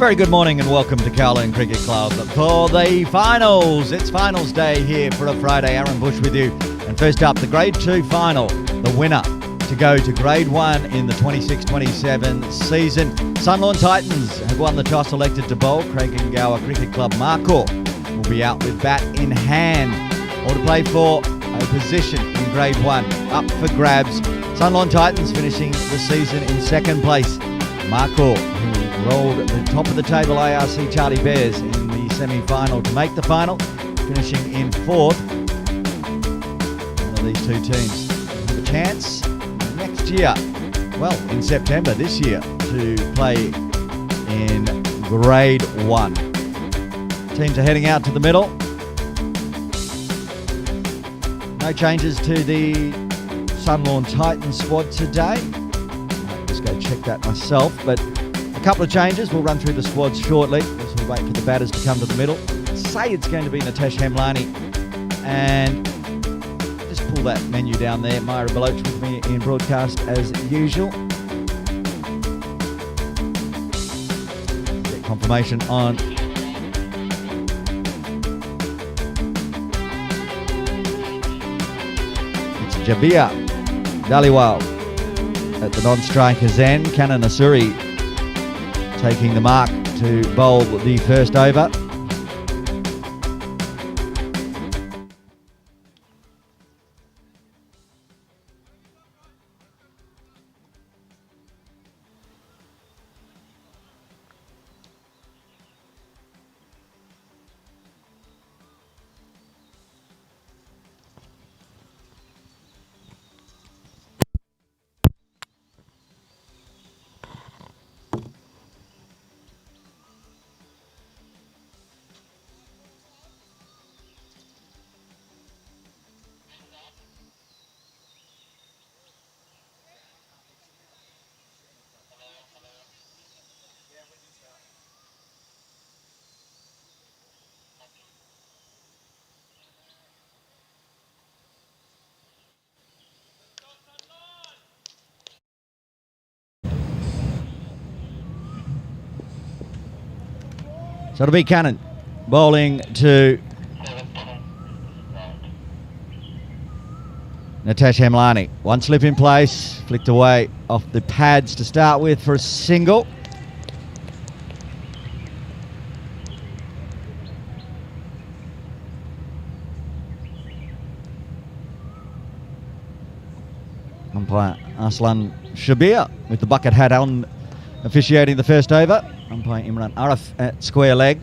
very good morning and welcome to Kowloon Cricket Club for the finals. It's finals day here for a Friday. Aaron Bush with you. And first up, the Grade 2 final. The winner to go to Grade 1 in the 26-27 season. Sunlawn Titans have won the toss, elected to bowl. Craig and Gower Cricket Club MARKHOR will be out with bat in hand. All to play for a position in Grade 1. Up for grabs. Sunlawn Titans finishing the season in second place. MARKHOR, who rolled at the top of the table ARC Charlie Bears in the semi-final to make the final, finishing in fourth. One of these two teams have a chance next year, well, in September this year, to play in Grade 1. Teams are heading out to the middle. No changes to the Sunlawn Titans squad today. I'll just go check that myself, but a couple of changes. We'll run through the squads shortly as we wait for the batters to come to the middle. Say it's going to be Nitesh Hemlani, and just pull that menu down there. Myra Baloch with me in broadcast as usual. Get confirmation on it's Jabir Dhaliwal at the non-striker's end. Kanan Asuri taking the mark to bowl the first over. So it'll be Cannon bowling to Nitesh Hemlani. One slip in place, flicked away off the pads to start with for a single. Umpire Aslan Shabir with the bucket hat on, officiating the first over. Umpire Imran Arif at square leg.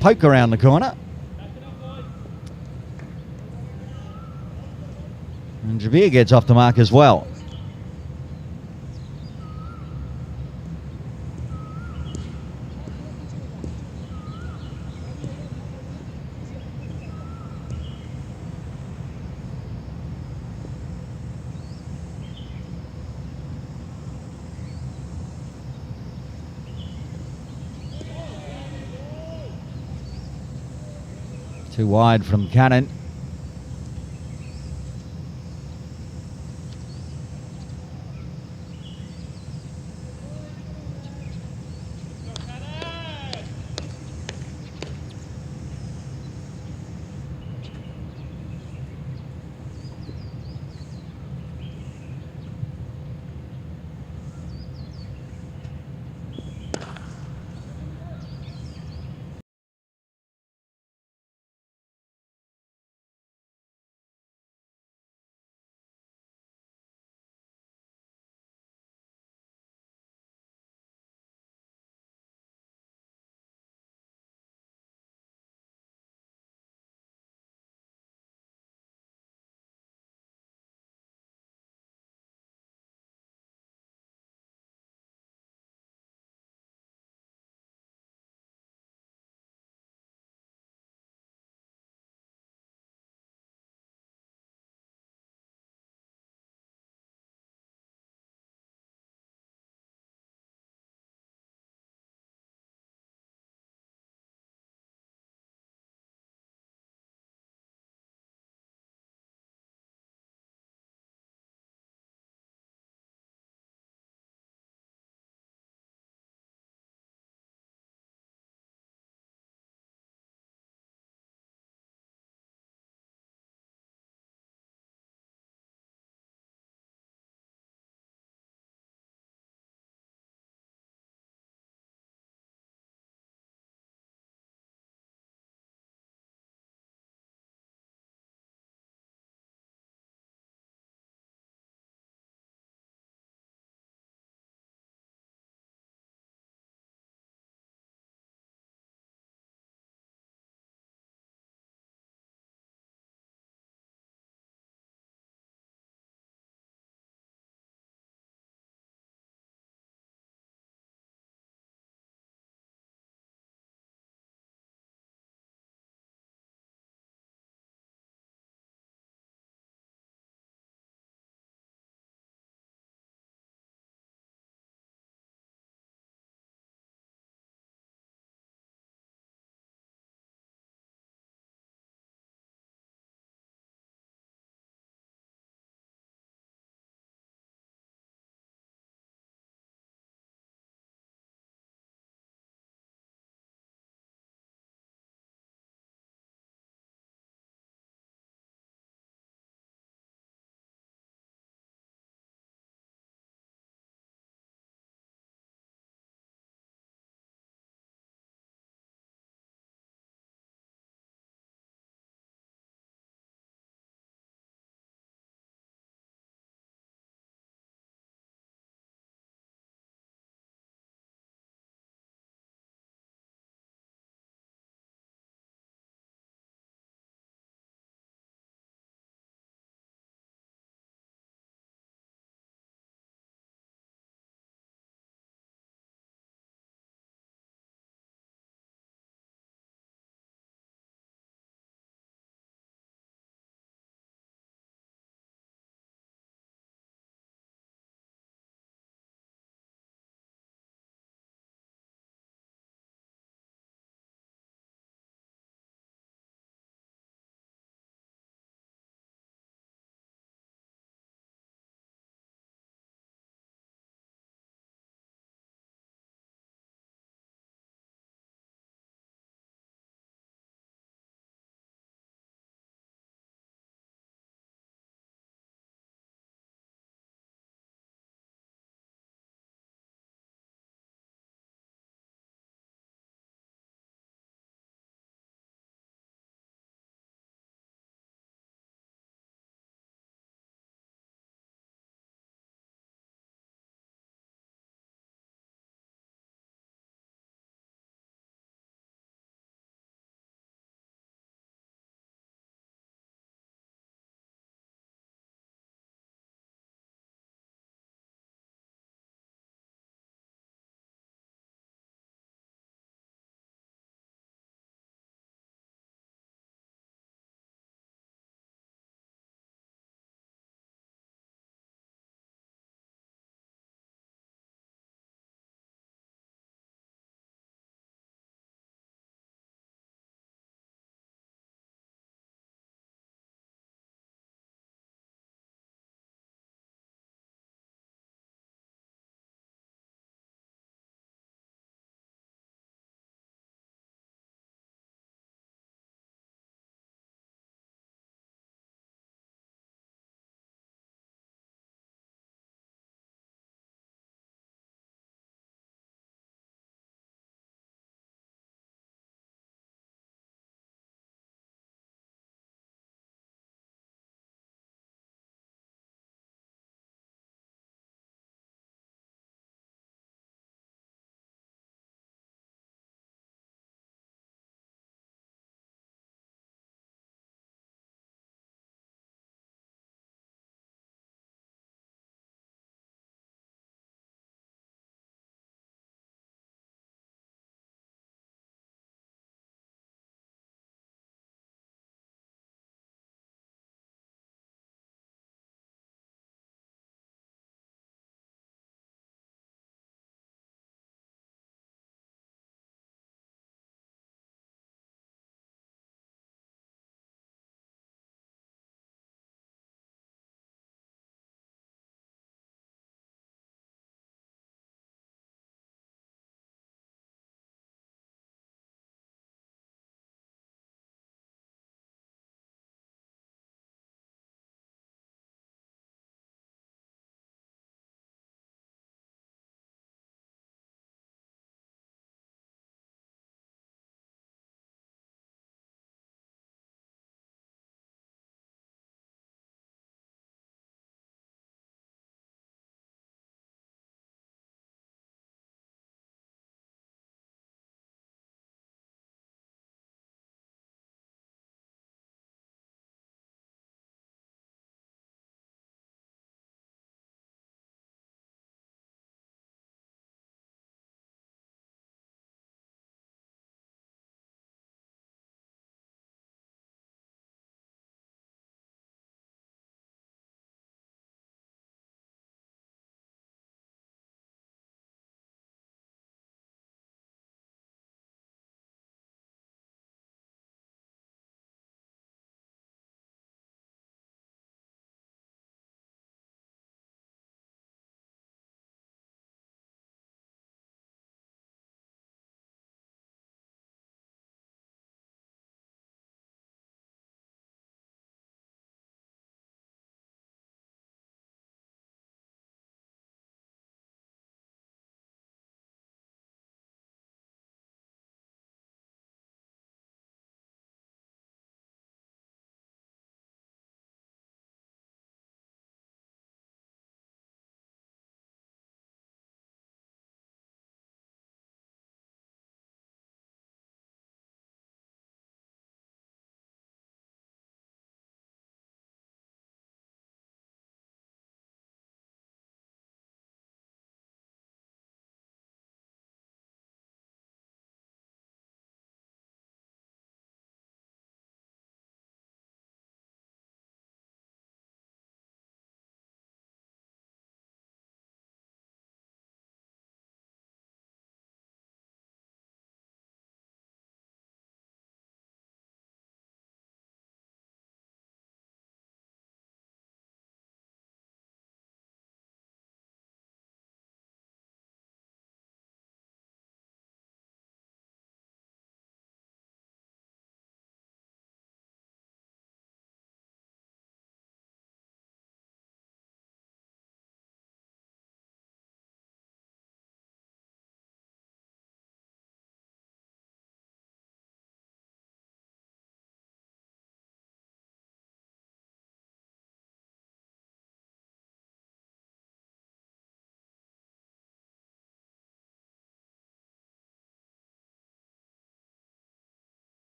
Poke around the corner. And Jabir gets off the mark as well. Too wide from Cannon.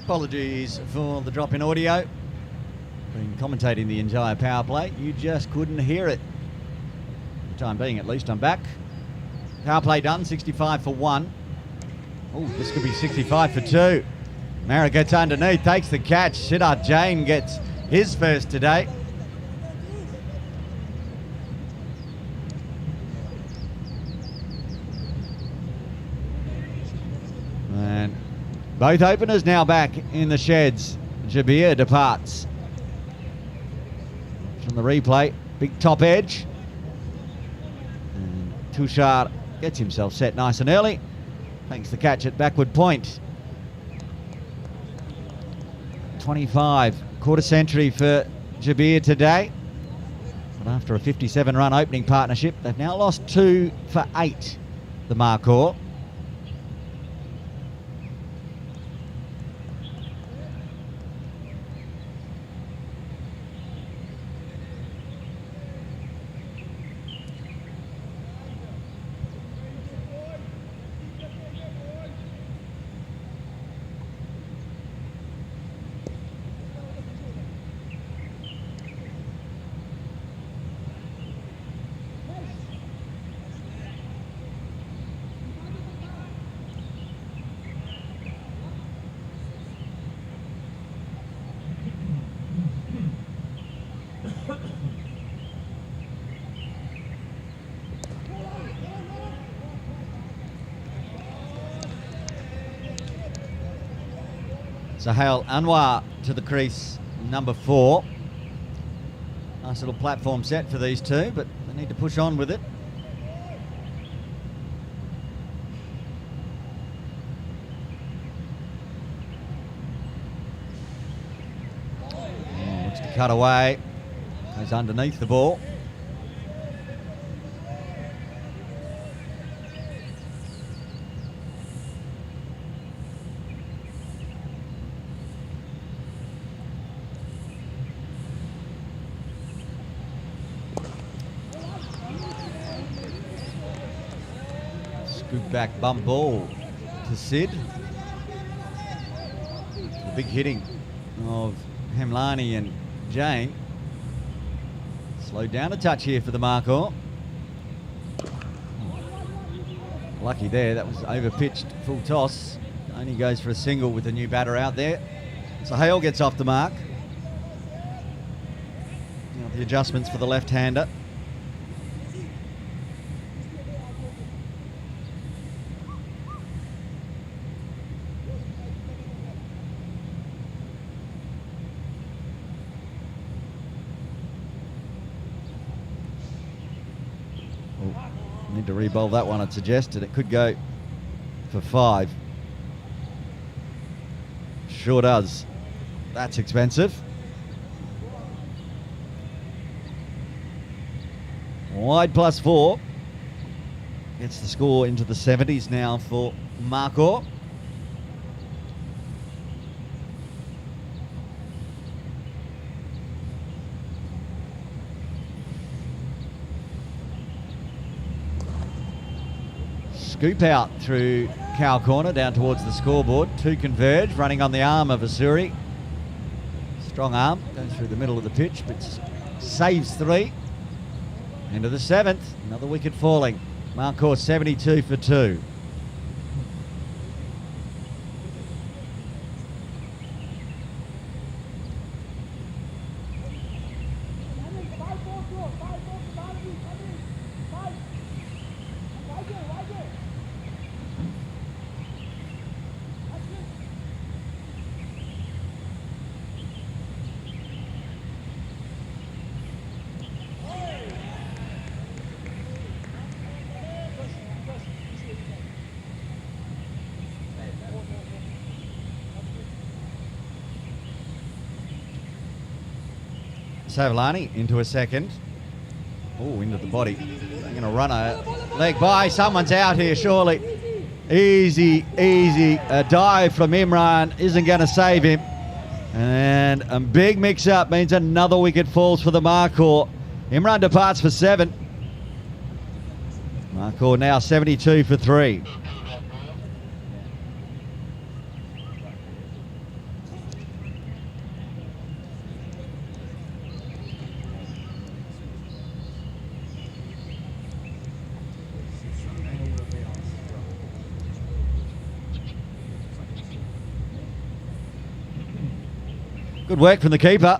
Apologies for the drop in audio. Been commentating the entire power play. You just couldn't hear it. For the time being, at least, I'm back. Power play done, 65 for 1. Oh, this could be 65 for 2. Mara gets underneath, takes the catch. Siddharth Jain gets his first today. And both openers now back in the sheds. Jabir departs. From the replay, big top edge. And Tushar gets himself set nice and early. Thanks the catch at backward point. 25, quarter century for Jabir today. But after a 57-run opening partnership, they've now lost 2 for 8, the MARKHOR. Sahel Anwar to the crease, number 4. Nice little platform set for these two, but they need to push on with it. Looks to cut away, goes underneath the ball. Scoop back bump ball to Sid. The big hitting of Hemlani and Jain. Slowed down a touch here for the MARKHOR. Lucky there, that was over-pitched full toss. Only goes for a single with the new batter out there. So Hale gets off the mark. Now the adjustments for the left-hander. Need to re-bowl that one, I'd suggest, and it could go for 5. Sure does. That's expensive. Wide +4. Gets the score into the 70s now for MARKHOR. Scoop out through cow corner down towards the scoreboard. 2 converge, running on the arm of Asuri. Strong arm, goes through the middle of the pitch, but saves 3. Into the 7th, another wicket falling. MARKHOR 72 for 2. Savlani into a second. Oh, into the body. They're going to run a leg by. Someone's out here, surely. Easy, easy. A dive from Imran isn't going to save him. And a big mix-up means another wicket falls for the MARKHOR. Imran departs for 7. MARKHOR now 72 for 3. Good work from the keeper.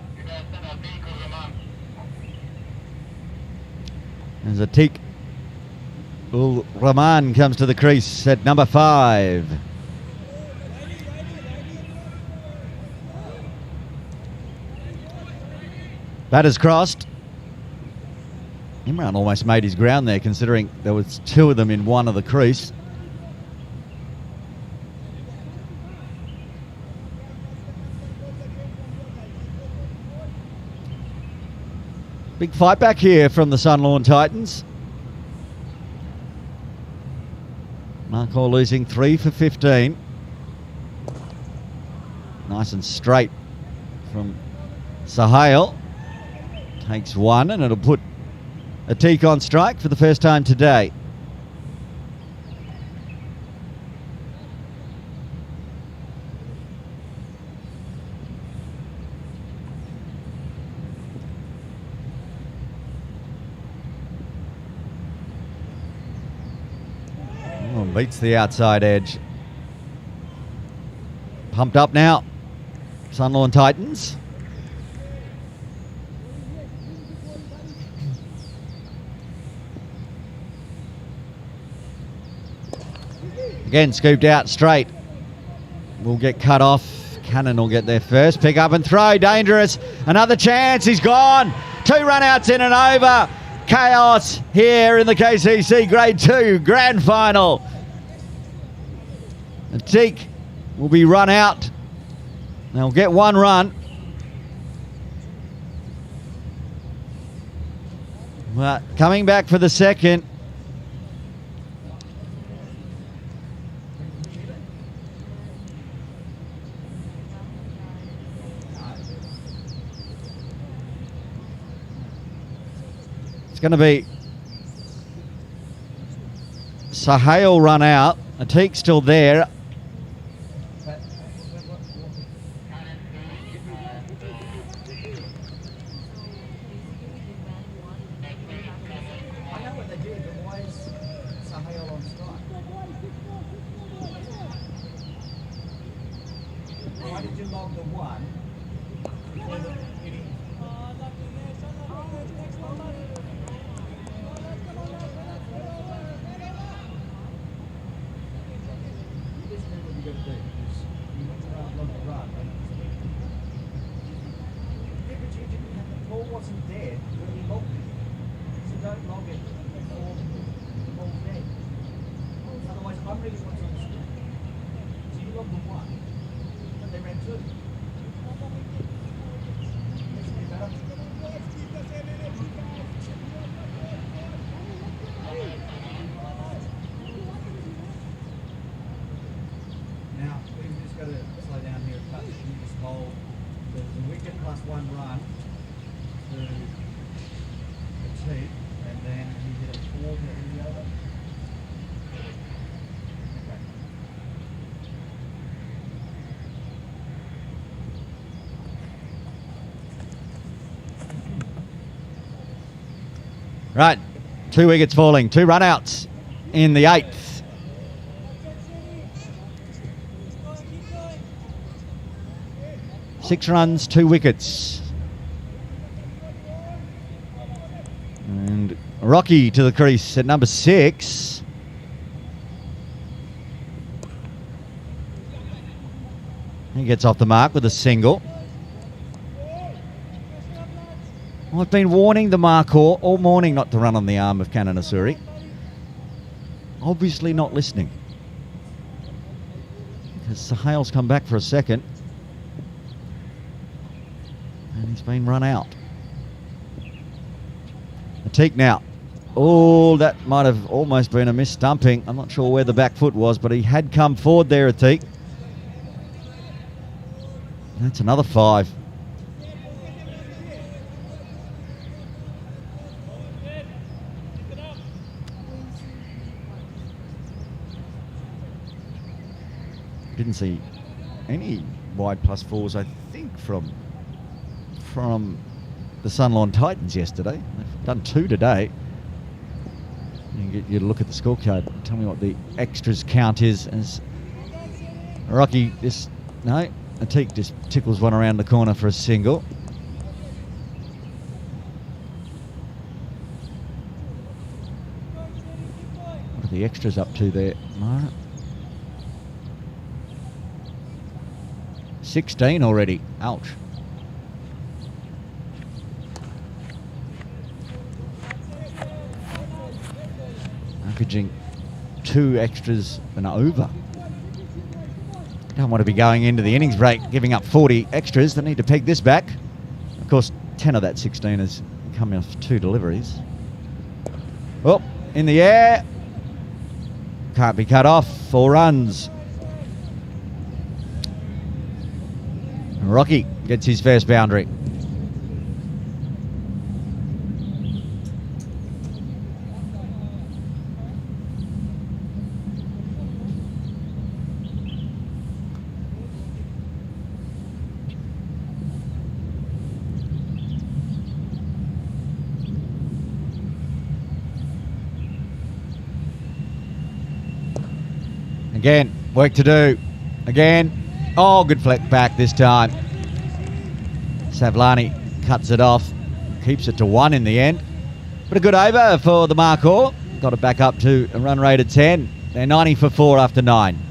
As Atik Ul Rahman comes to the crease at number 5. Batter's crossed. Imran almost made his ground there, considering there was 2 of them in one of the crease. Big fight back here from the Sunlawn Titans. MARKHOR losing 3 for 15. Nice and straight from Sahil. Takes 1 and it'll put Atik on strike for the first time today. Oh, beats the outside edge. Pumped up now, Sunlawn Titans. Again, scooped out straight. Will get cut off. Cannon will get there first. Pick up and throw. Dangerous. Another chance. He's gone. 2 run-outs in and over. Chaos here in the KCC Grade 2 Grand Final. Atik will be run out. They'll get 1 run. But coming back for the second. It's going to be Sahil run out. Atik still there. Why did you log the 1? Wasn't dead when you logged it, so don't log it before the ball's dead. Otherwise, I'm reading what's on the screen. So you logged the 1, but they ran 2. Makes me better. Now, we've just got to slow down here a touch. You just hold the wicket plus 1 run. To Atik, and then you get a 4 to any other. Okay. Right, 2 wickets falling, 2 run-outs in the 8th. Six runs, 2 wickets. And Rocky to the crease at number 6. He gets off the mark with a single. Well, I've been warning the MARKHOR all morning not to run on the arm of Cannon Asuri. Obviously not listening. Because Sahil's come back for a second. And he's been run out. Atik now. Oh, that might have almost been a mis-stumping. I'm not sure where the back foot was, but he had come forward there, Atik. That's another 5. Didn't see any wide +4s, I think, from the Sunlawn Titans yesterday. They've done 2 today. You can get you to look at the scorecard. Tell me what the extras count is. As Rocky, no, Atik just tickles one around the corner for a single. What are the extras up to there, Mara? 16 already. Ouch. Packaging 2 extras and over. Don't want to be going into the innings break giving up 40 extras. They need to peg this back. Of course, 10 of that 16 has come off 2 deliveries. Oh, in the air. Can't be cut off. 4 runs. Rocky gets his first boundary. Again, work to do. Again. Oh, good fleck back this time. Savlani cuts it off. Keeps it to 1 in the end. But a good over for the Markhor. Got it back up to a run rate of 10. They're 90 for 4 after 9.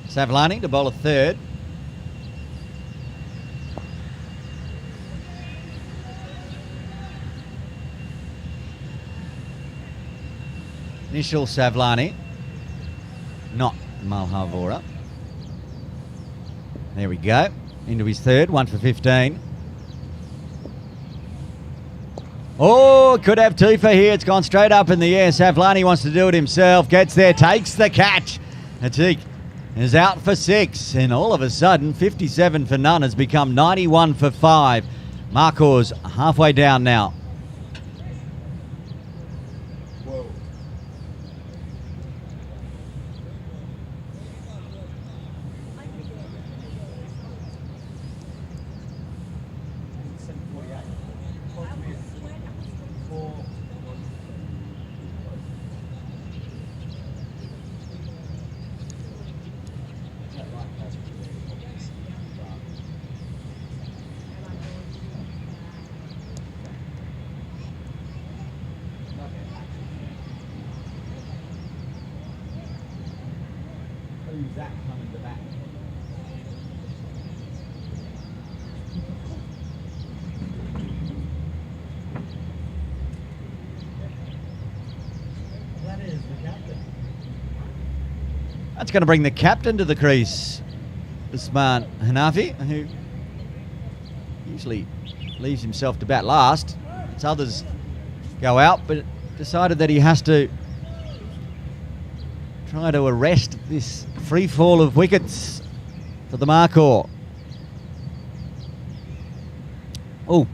Savlani to bowl a third. Initial Savlani, not Malhavora. There we go. Into his third, 1 for 15. Oh, could have 2 for here. It's gone straight up in the air. Savlani wants to do it himself. Gets there, takes the catch. Atik is out for 6, and all of a sudden 57 for none has become 91 for 5. Markhor's halfway down now. Whoa. Who's that coming to bat? That is the captain. That's going to bring the captain to the crease, Usman Hanafi, who usually leaves himself to bat last. It's others go out, but decided that he has to try to arrest this free fall of wickets for the Markhor. Oh,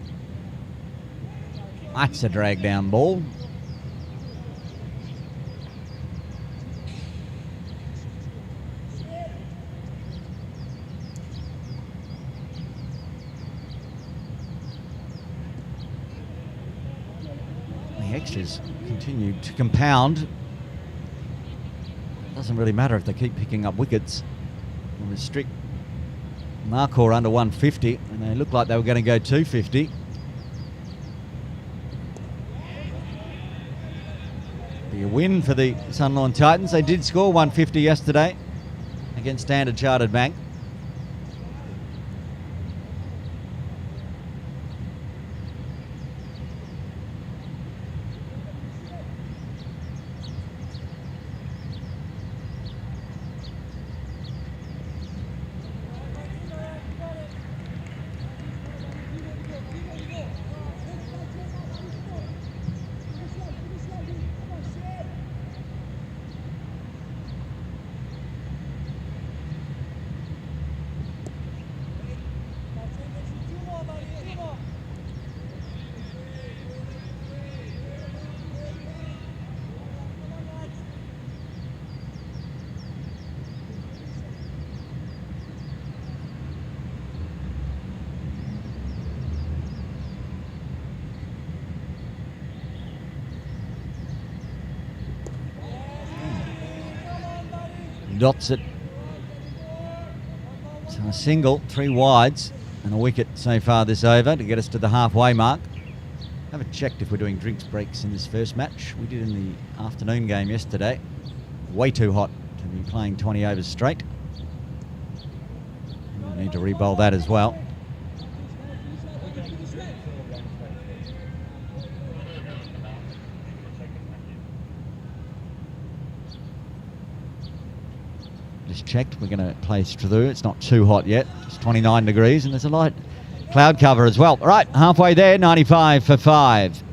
that's a drag down ball. The extras continue to compound. Doesn't really matter if they keep picking up wickets. We'll restrict Markhor under 150, and they look like they were going to go 250. Be a win for the Sunlawn Titans. They did score 150 yesterday against Standard Chartered Bank. dots it. So a single, 3 wides, and a wicket so far this over to get us to the halfway mark. Haven't checked if we're doing drinks breaks in this first match. We did in the afternoon game yesterday. Way too hot to be playing 20 overs straight. We need to re-bowl that as well. Just checked, we're going to play through. It's not too hot yet, it's 29 degrees, and there's a light cloud cover as well. All right, halfway there, 95 for 5.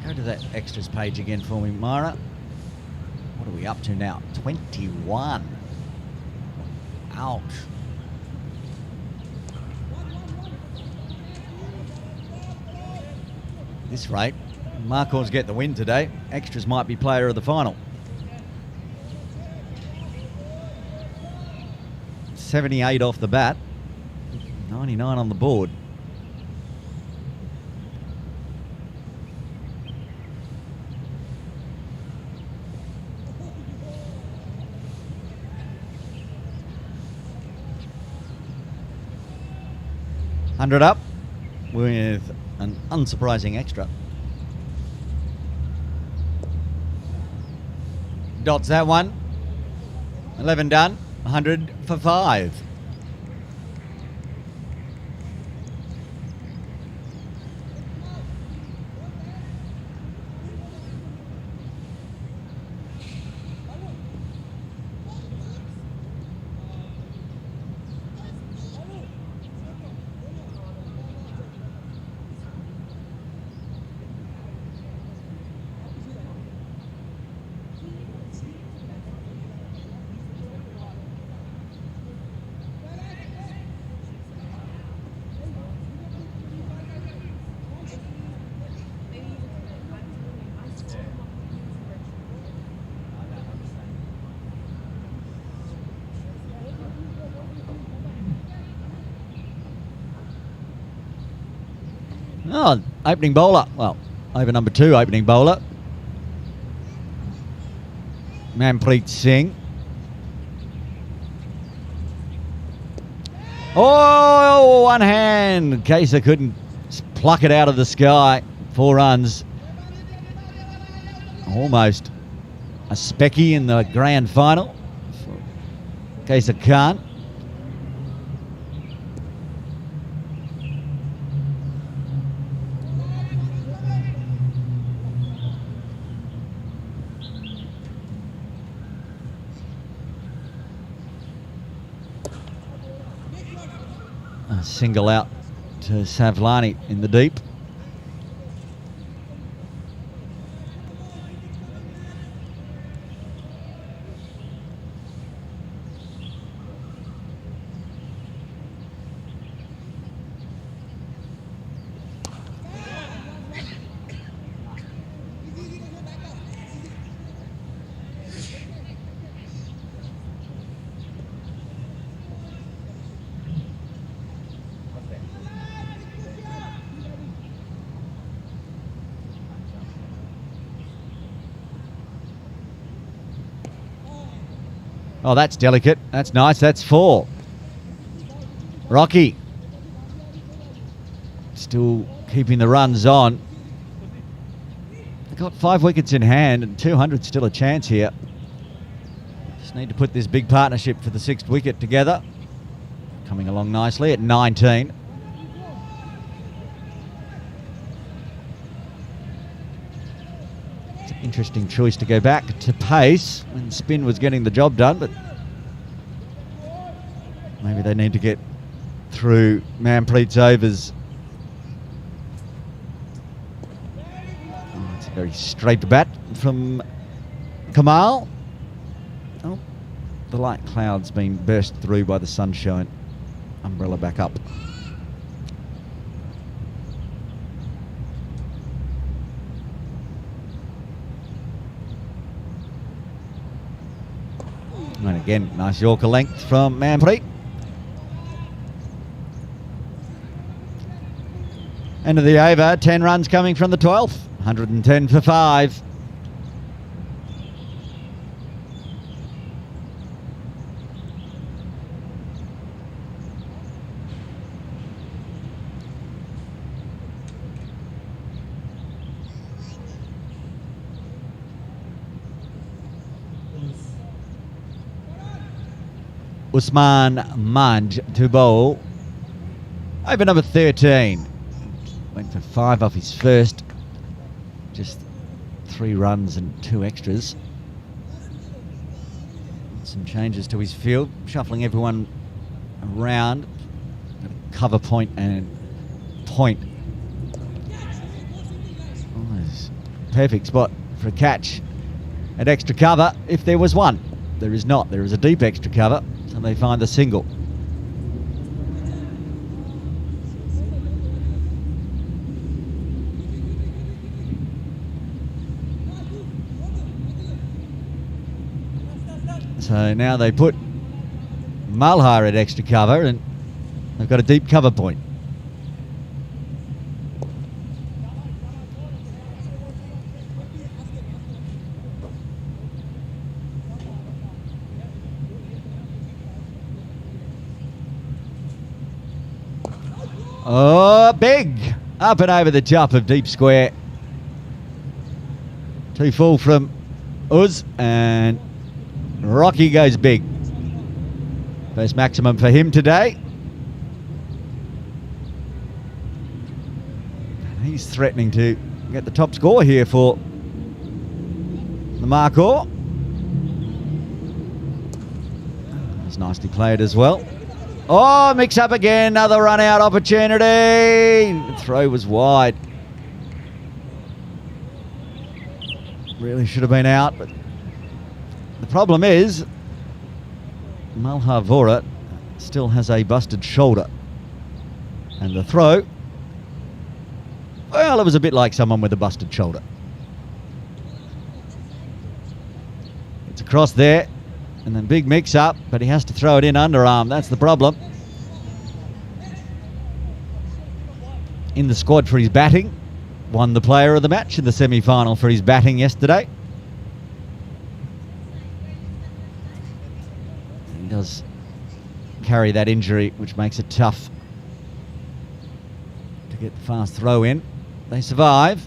Go to that extras page again for me, Myra. What are we up to now? 21. Ouch. This rate, MARKHOR's get the win today. Extras might be player of the final. 78 off the bat, 99 on the board. $100 up with an unsurprising extra. Dots that one. 11 done. 100 for 5. Oh, opening bowler. Well, over number 2 opening bowler. Manpreet Singh. Oh, one hand. Kaiser couldn't pluck it out of the sky. 4 runs. Almost a specky in the grand final for Kaiser Khan. A single out to Savlani in the deep. Oh, that's delicate. That's nice. That's 4. Rocky still keeping the runs on. They've got 5 wickets in hand and 200 still a chance here. Just need to put this big partnership for the 6th wicket together. Coming along nicely at 19. Interesting choice to go back to pace when spin was getting the job done, but maybe they need to get through Manpreet's overs. Oh, it's a very straight bat from Kamal. Oh, the light cloud's been burst through by the sunshine. Umbrella back up. And again, nice Yorker length from Manpreet. End of the over, 10 runs coming from the 12th. 110 for 5. Usman Manj to bowl. Over number 13. Went for 5 off his first. Just 3 runs and 2 extras. Some changes to his field. Shuffling everyone around. Cover point and point. Oh, perfect spot for a catch at extra cover if there was one. There is not. There is a deep extra cover. And they find the single. So now they put Malhar at extra cover and they've got a deep cover point. Oh, big! Up and over the top of deep square. 2 full from Uz, and Rocky goes big. First maximum for him today. He's threatening to get the top score here for the MARKHOR. That's nicely played as well. Oh, mix up again, another run out opportunity. The throw was wide. Really should have been out, but the problem is Malhar Vora still has a busted shoulder. And the throw, well, it was a bit like someone with a busted shoulder. It's across there. And then big mix up, but he has to throw it in underarm. That's the problem. in the squad for his batting. Won the player of the match in the semi-final for his batting yesterday. He does carry that injury, which makes it tough to get the fast throw in. They survive.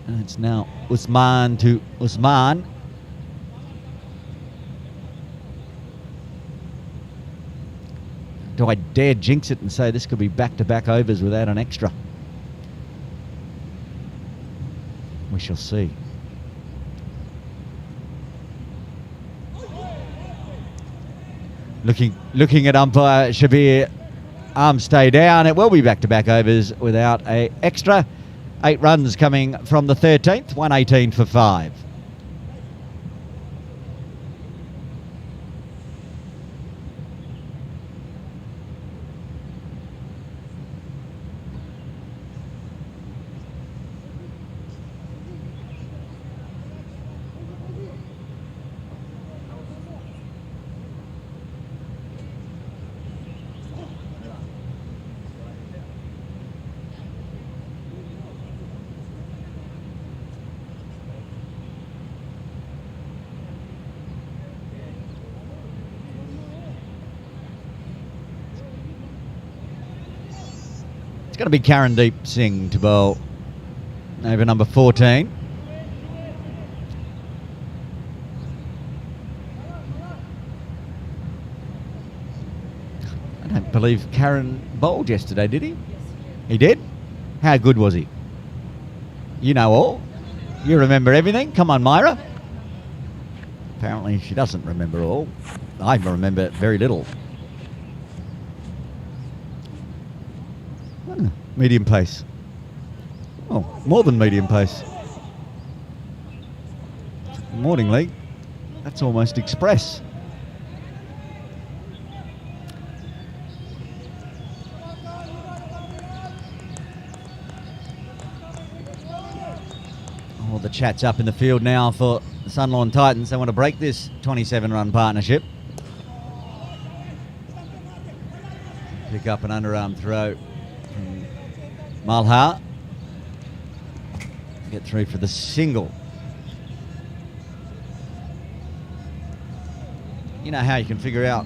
And it's now Usman to Usman. Do I dare jinx it and say this could be back-to-back overs without an extra? We shall see. Looking at umpire Shabir, arms stay down. It will be back-to-back overs without a extra. 8 runs coming from the 13th, 118 for 5. It's going to be Karandeep Singh to bowl over number 14. I don't believe Karen bowled yesterday, did he? Yes, he did. How good was he? You know all. You remember everything. Come on, Myra. Apparently she doesn't remember all. I remember very little. Medium pace. Oh, more than medium pace. Morning League. That's almost express. Oh, the chat's up in the field now for the Sunlawn Titans. They want to break this 27-run partnership. Pick up an underarm throw. MARKHOR get through for the single. You know how you can figure out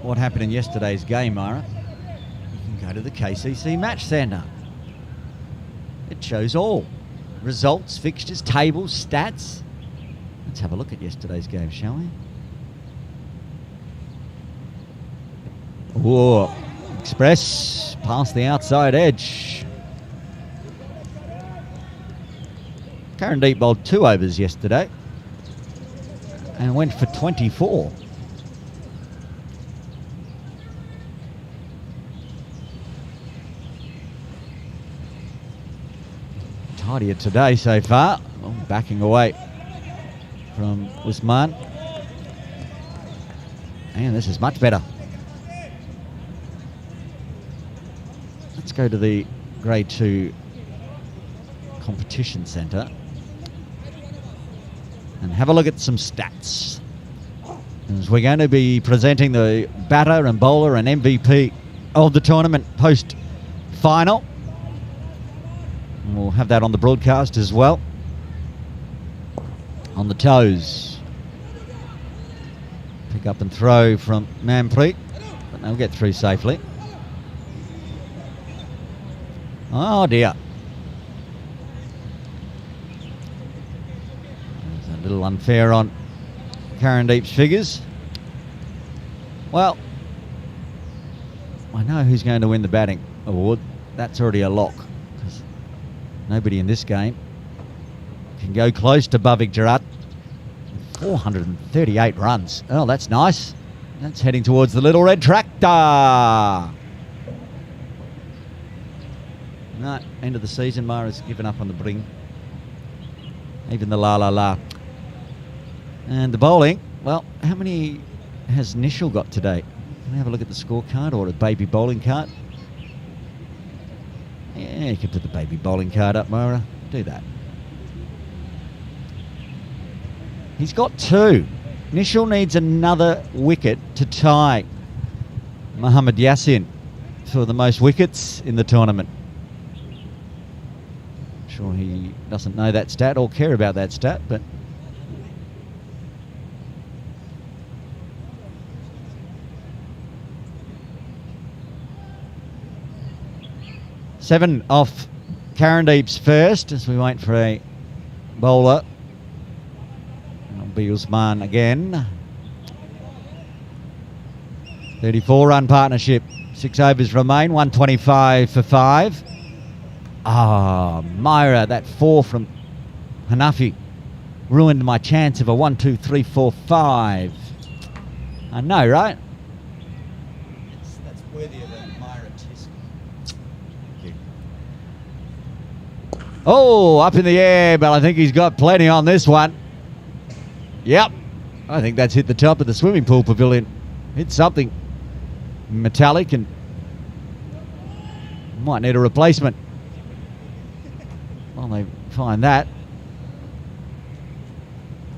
what happened in yesterday's game, Myra? You can go to the KCC Match Centre. It shows all. Results, fixtures, tables, stats. Let's have a look at yesterday's game, shall we? Whoa. Express past the outside edge. Karandeep bowled 2 overs yesterday and went for 24. Tidier today so far. Oh, backing away from Usman. And this is much better. Let's go to the Grade 2 Competition Centre and have a look at some stats. As we're going to be presenting the batter and bowler and MVP of the tournament post-final. We'll have that on the broadcast as well. On the toes. Pick up and throw from Manpreet, but they'll get through safely. Oh dear. There's a little unfair on Karandeep's figures. Well, I know who's going to win the batting award. That's already a lock, because nobody in this game can go close to Bhavik Jarat. 438 runs. Oh, that's nice. That's heading towards the little red tractor. No, end of the season, Mara's given up on the bring. Even the la. And the bowling, well, how many has Nishal got today? Can we have a look at the scorecard or a baby bowling card? Yeah, you can put the baby bowling card up, Mara. Do that. He's got 2. Nishal needs another wicket to tie Mohammad Yassin for the most wickets in the tournament. I'm sure he doesn't know that stat or care about that stat, but seven off Karandeep's first as we wait for a bowler. It'll be Usman again. 34-run partnership. 6 overs remain. 125 for 5. Myra, that 4 from Hanafi ruined my chance of a 1, 2, 3, 4, 5. I know, right? That's worthy of a Myra tisk. Thank you. Oh, up in the air, but I think he's got plenty on this one. Yep. I think that's hit the top of the swimming pool pavilion. Hit something metallic and might need a replacement. Well, they find that.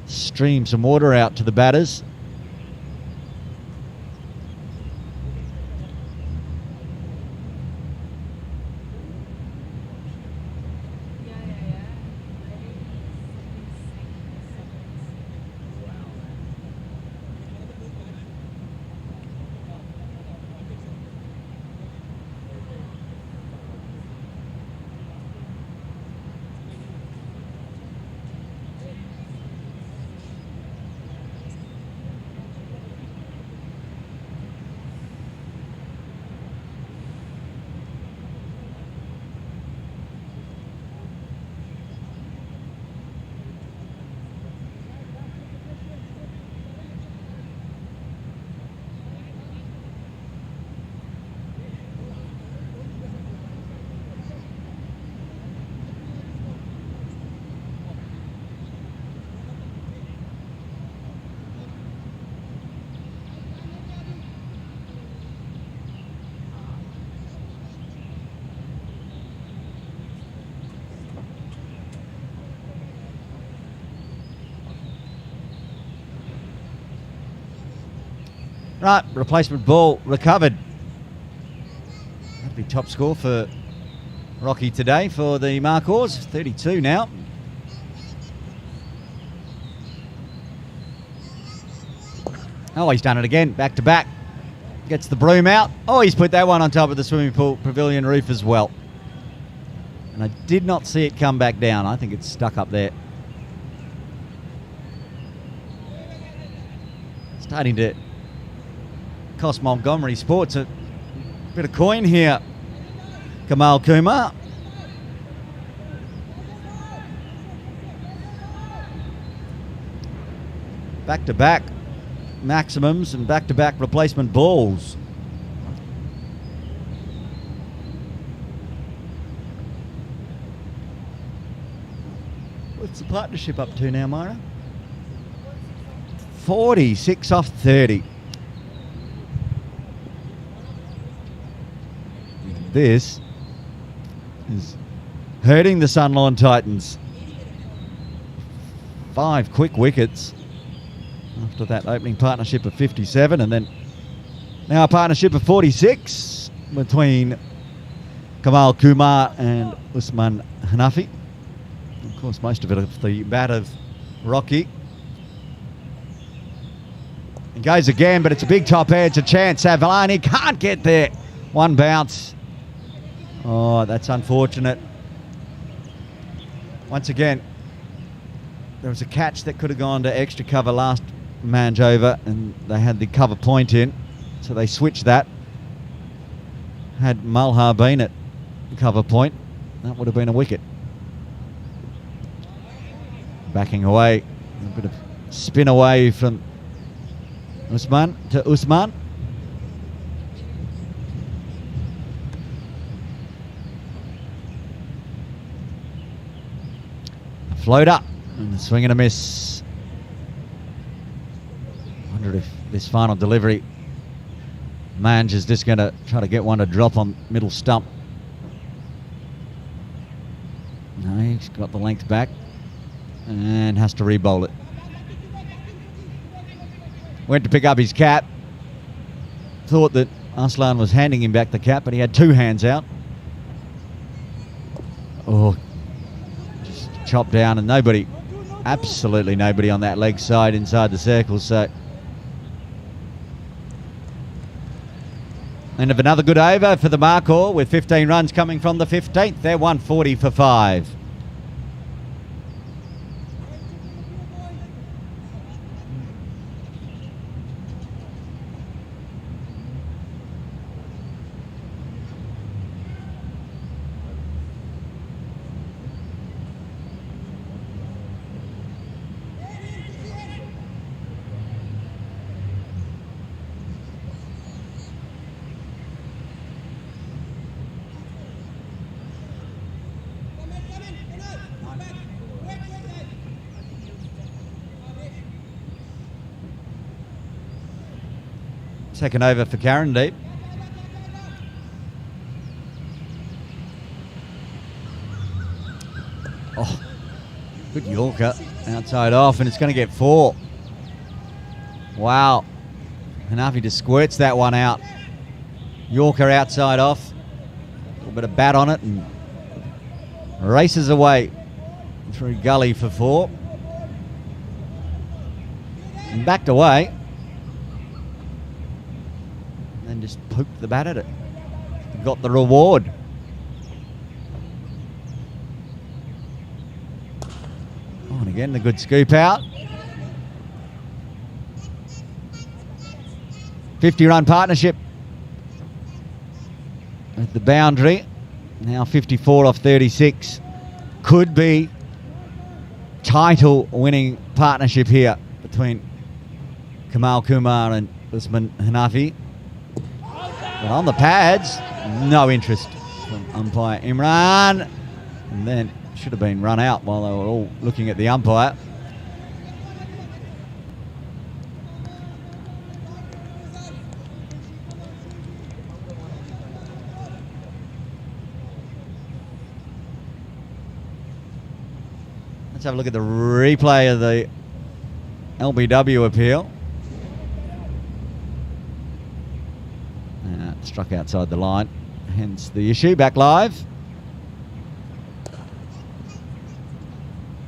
Stream some water out to the batters. Right, replacement ball recovered. That'd be top score for Rocky today for the Markhors. 32 now. Oh, he's done it again, back to back. Gets the broom out. Oh, he's put that one on top of the swimming pool pavilion roof as well. And I did not see it come back down. I think it's stuck up there. Starting to cost Montgomery Sports a bit of coin here. Kamal Kumar. Back-to-back maximums and back-to-back replacement balls. What's the partnership up to now, Myra? 46 off 30. This is hurting the Sunlawn Titans. 5 quick wickets after that opening partnership of 57, and then now a partnership of 46 between Kamal Kumar and Usman Hanafi. Of course, most of it off the bat of Rocky. And goes again, but it's a big top edge, a chance. Avalani can't get there. One bounce. Oh, that's unfortunate. Once again, there was a catch that could have gone to extra cover last man's over, and they had the cover point in, so they switched that. Had Malhar been at cover point, that would have been a wicket. Backing away, a bit of spin away from Usman to Usman. Float up and a swing and a miss. Wonder if this final delivery, Mange is just going to try to get one to drop on middle stump. No, he's got the length back and has to re-bowl it. Went to pick up his cap. Thought that Aslan was handing him back the cap, but he had two hands out. Oh, just chopped down, and nobody, absolutely nobody on that leg side inside the circle. So end of another good over for the MARKHOR, with 15 runs coming from the 15th. They're 140 for 5. Second over for Carandeep. Oh, good Yorker. Outside off, and it's going to get 4. Wow. Hanafi just squirts that one out. Yorker outside off. A little bit of bat on it and races away through gully for 4. And backed away. And just poked the bat at it. Got the reward. Oh, and again, the good scoop out. 50-run partnership at the boundary. Now 54 off 36. Could be title-winning partnership here between Kamal Kumar and Usman Hanafi. But on the pads, no interest from umpire Imran. And then should have been run out while they were all looking at the umpire. Let's have a look at the replay of the LBW appeal. Struck outside the line, hence the issue. Back live.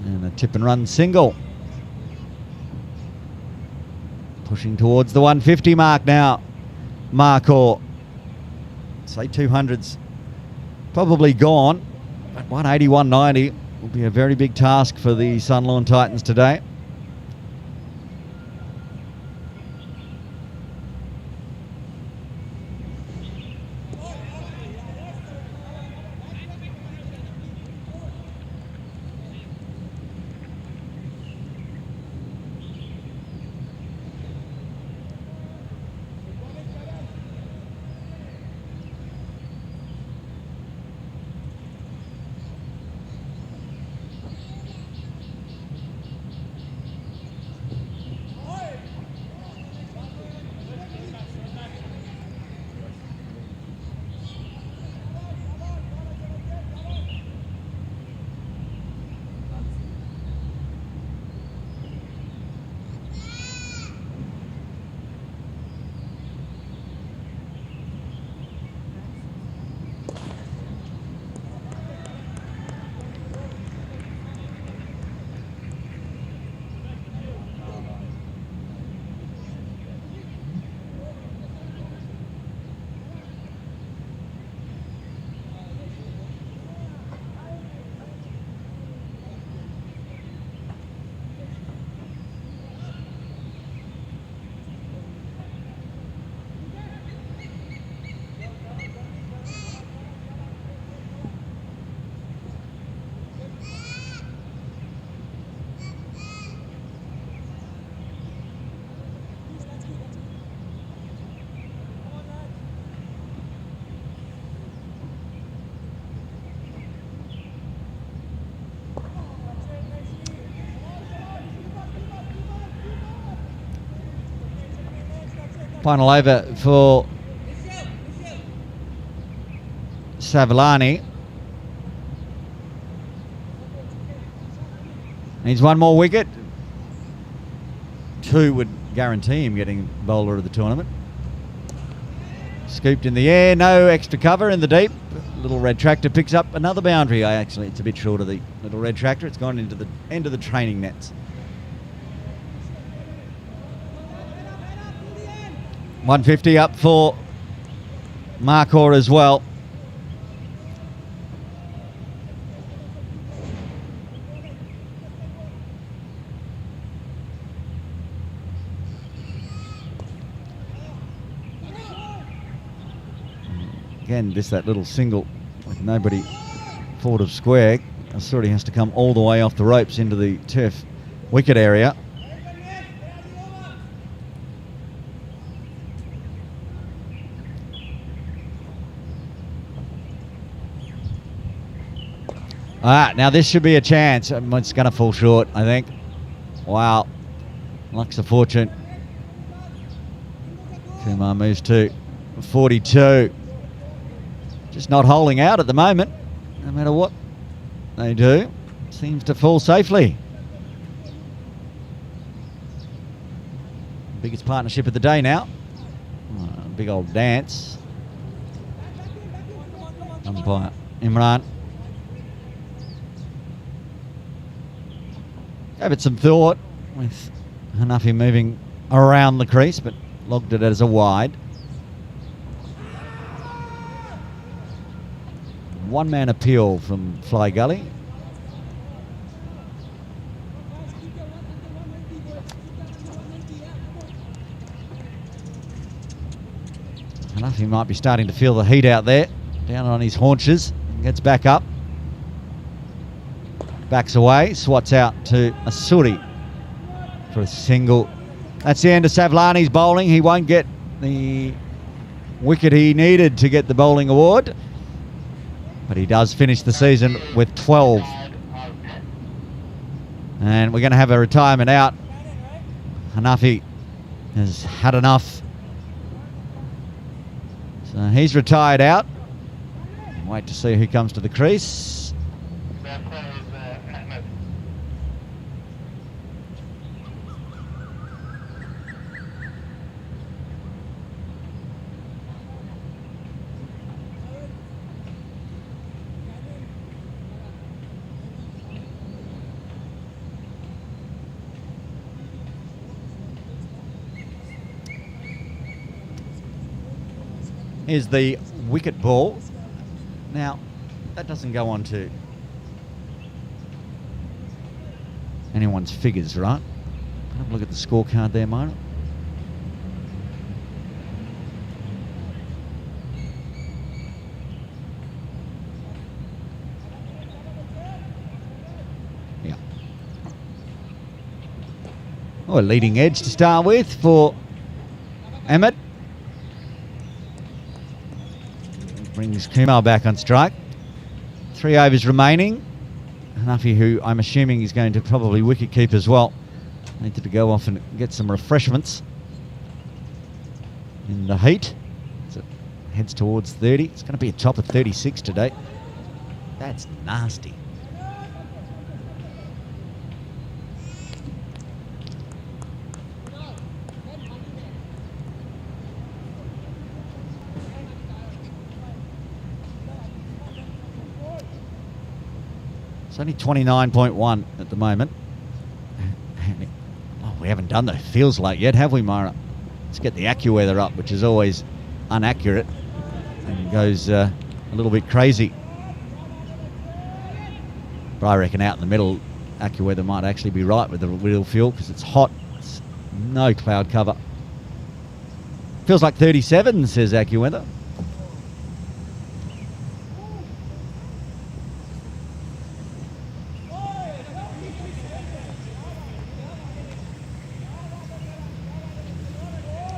And a tip and run single. Pushing towards the 150 mark now. MARKHOR. Say 200's probably gone, but 180, 190 will be a very big task for the Sunlawn Titans today. Final over for Savalani. Needs one more wicket. 2 would guarantee him getting bowler of the tournament. Scooped in the air, no extra cover in the deep. Little red tractor picks up another boundary. Actually, it's a bit short of the little red tractor. It's gone into the end of the training nets. 150 up for MARKHOR as well. Again, just that little single with nobody forward of square. Asuri has to come all the way off the ropes into the turf wicket area. Now this should be a chance. It's going to fall short, I think. Wow. Luck's a fortune. Kumar moves to 42. Just not holding out at the moment. No matter what they do, seems to fall safely. Biggest partnership of the day now. Big old dance. Umpire Imran. Gave it some thought with Hanafi moving around the crease, but logged it as a wide. One-man appeal from Fly Gully. Hanafi might be starting to feel the heat out there. Down on his haunches. Gets back up. Backs away, swats out to Asuri for a single. That's the end of Savlani's bowling. He won't get the wicket he needed to get the bowling award, but he does finish the season with 12. And we're going to have a retirement out. Hanafi has had enough. So he's retired out. Wait to see who comes to the crease. Is the wicket ball. Now, that doesn't go on to anyone's figures, right? Have a look at the scorecard there, Myra. Yeah. Oh, a leading edge to start with for Emmett. Brings Kumar back on strike. 3 overs remaining. Hanafi, who I'm assuming is going to probably wicket keep as well, needed to go off and get some refreshments in the heat. So it heads towards 30. It's going to be a top of 36 today. That's nasty. It's only 29.1 at the moment. Oh, we haven't done the feels like yet, have we, Myra? Let's get the AccuWeather up, which is always inaccurate and goes a little bit crazy. But I reckon out in the middle, AccuWeather might actually be right with the real feel because it's hot. It's no cloud cover. Feels like 37, says AccuWeather.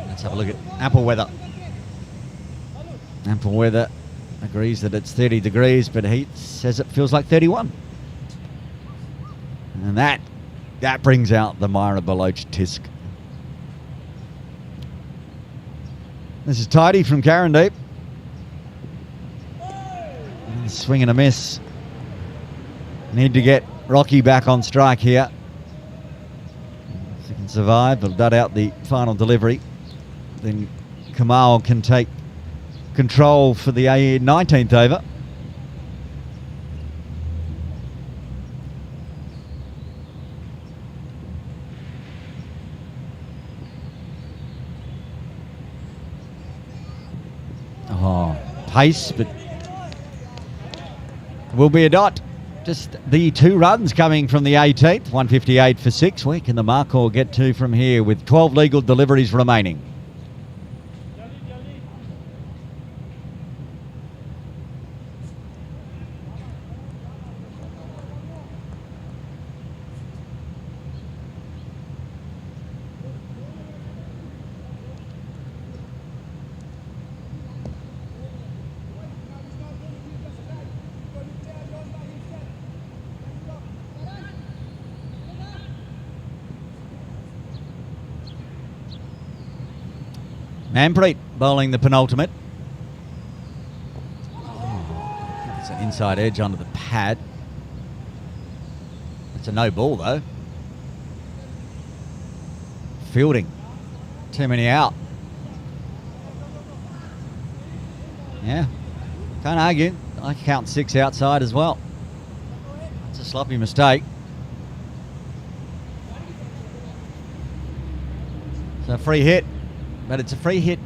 Let's have a look at Apple Weather. Apple Weather agrees that it's 30 degrees, but he says it feels like 31. And that brings out the Myra Baloch Tisk. This is Tidy from Carandeep. Swing and a miss. Need to get Rocky back on strike here. If he can survive, he'll dud out the final delivery. Then Kamal can take control for the 19th over. Oh, pace, but will be a dot. Just the 2 runs coming from the 18th, 158 for 6. Where can the MARKHOR get to from here with 12 legal deliveries remaining? Manpreet bowling the penultimate. Oh, it's an inside edge onto the pad. It's a no ball though. Fielding. Too many out. Yeah. Can't argue. I count 6 outside as well. It's a sloppy mistake. So free hit. But it's a free hit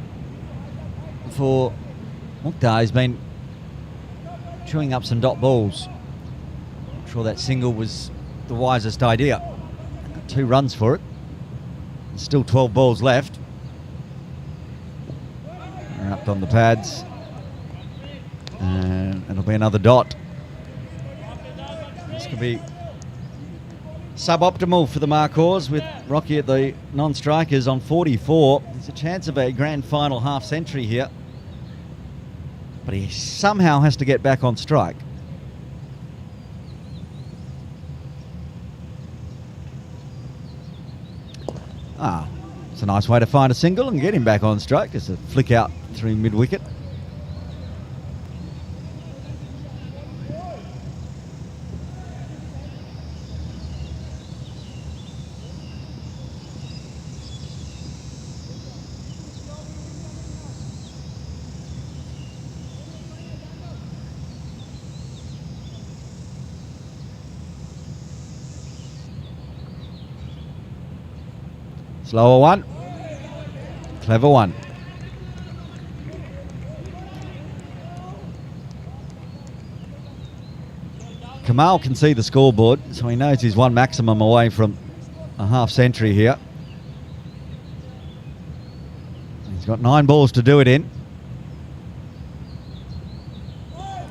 for Mukhtar. He's been chewing up some dot balls. I'm sure that single was the wisest idea. Got 2 runs for it. There's still 12 balls left. They're up on the pads. And it'll be another dot. This could be suboptimal for the MARKHORs with Rocky at the non-strikers on 44. There's a chance of a grand final half century here, but he somehow has to get back on strike. It's a nice way to find a single and get him back on strike. Just a flick out through mid-wicket. Slower one. Clever one. Kamal can see the scoreboard, so he knows he's 1 maximum away from a half century here. He's got 9 balls to do it in.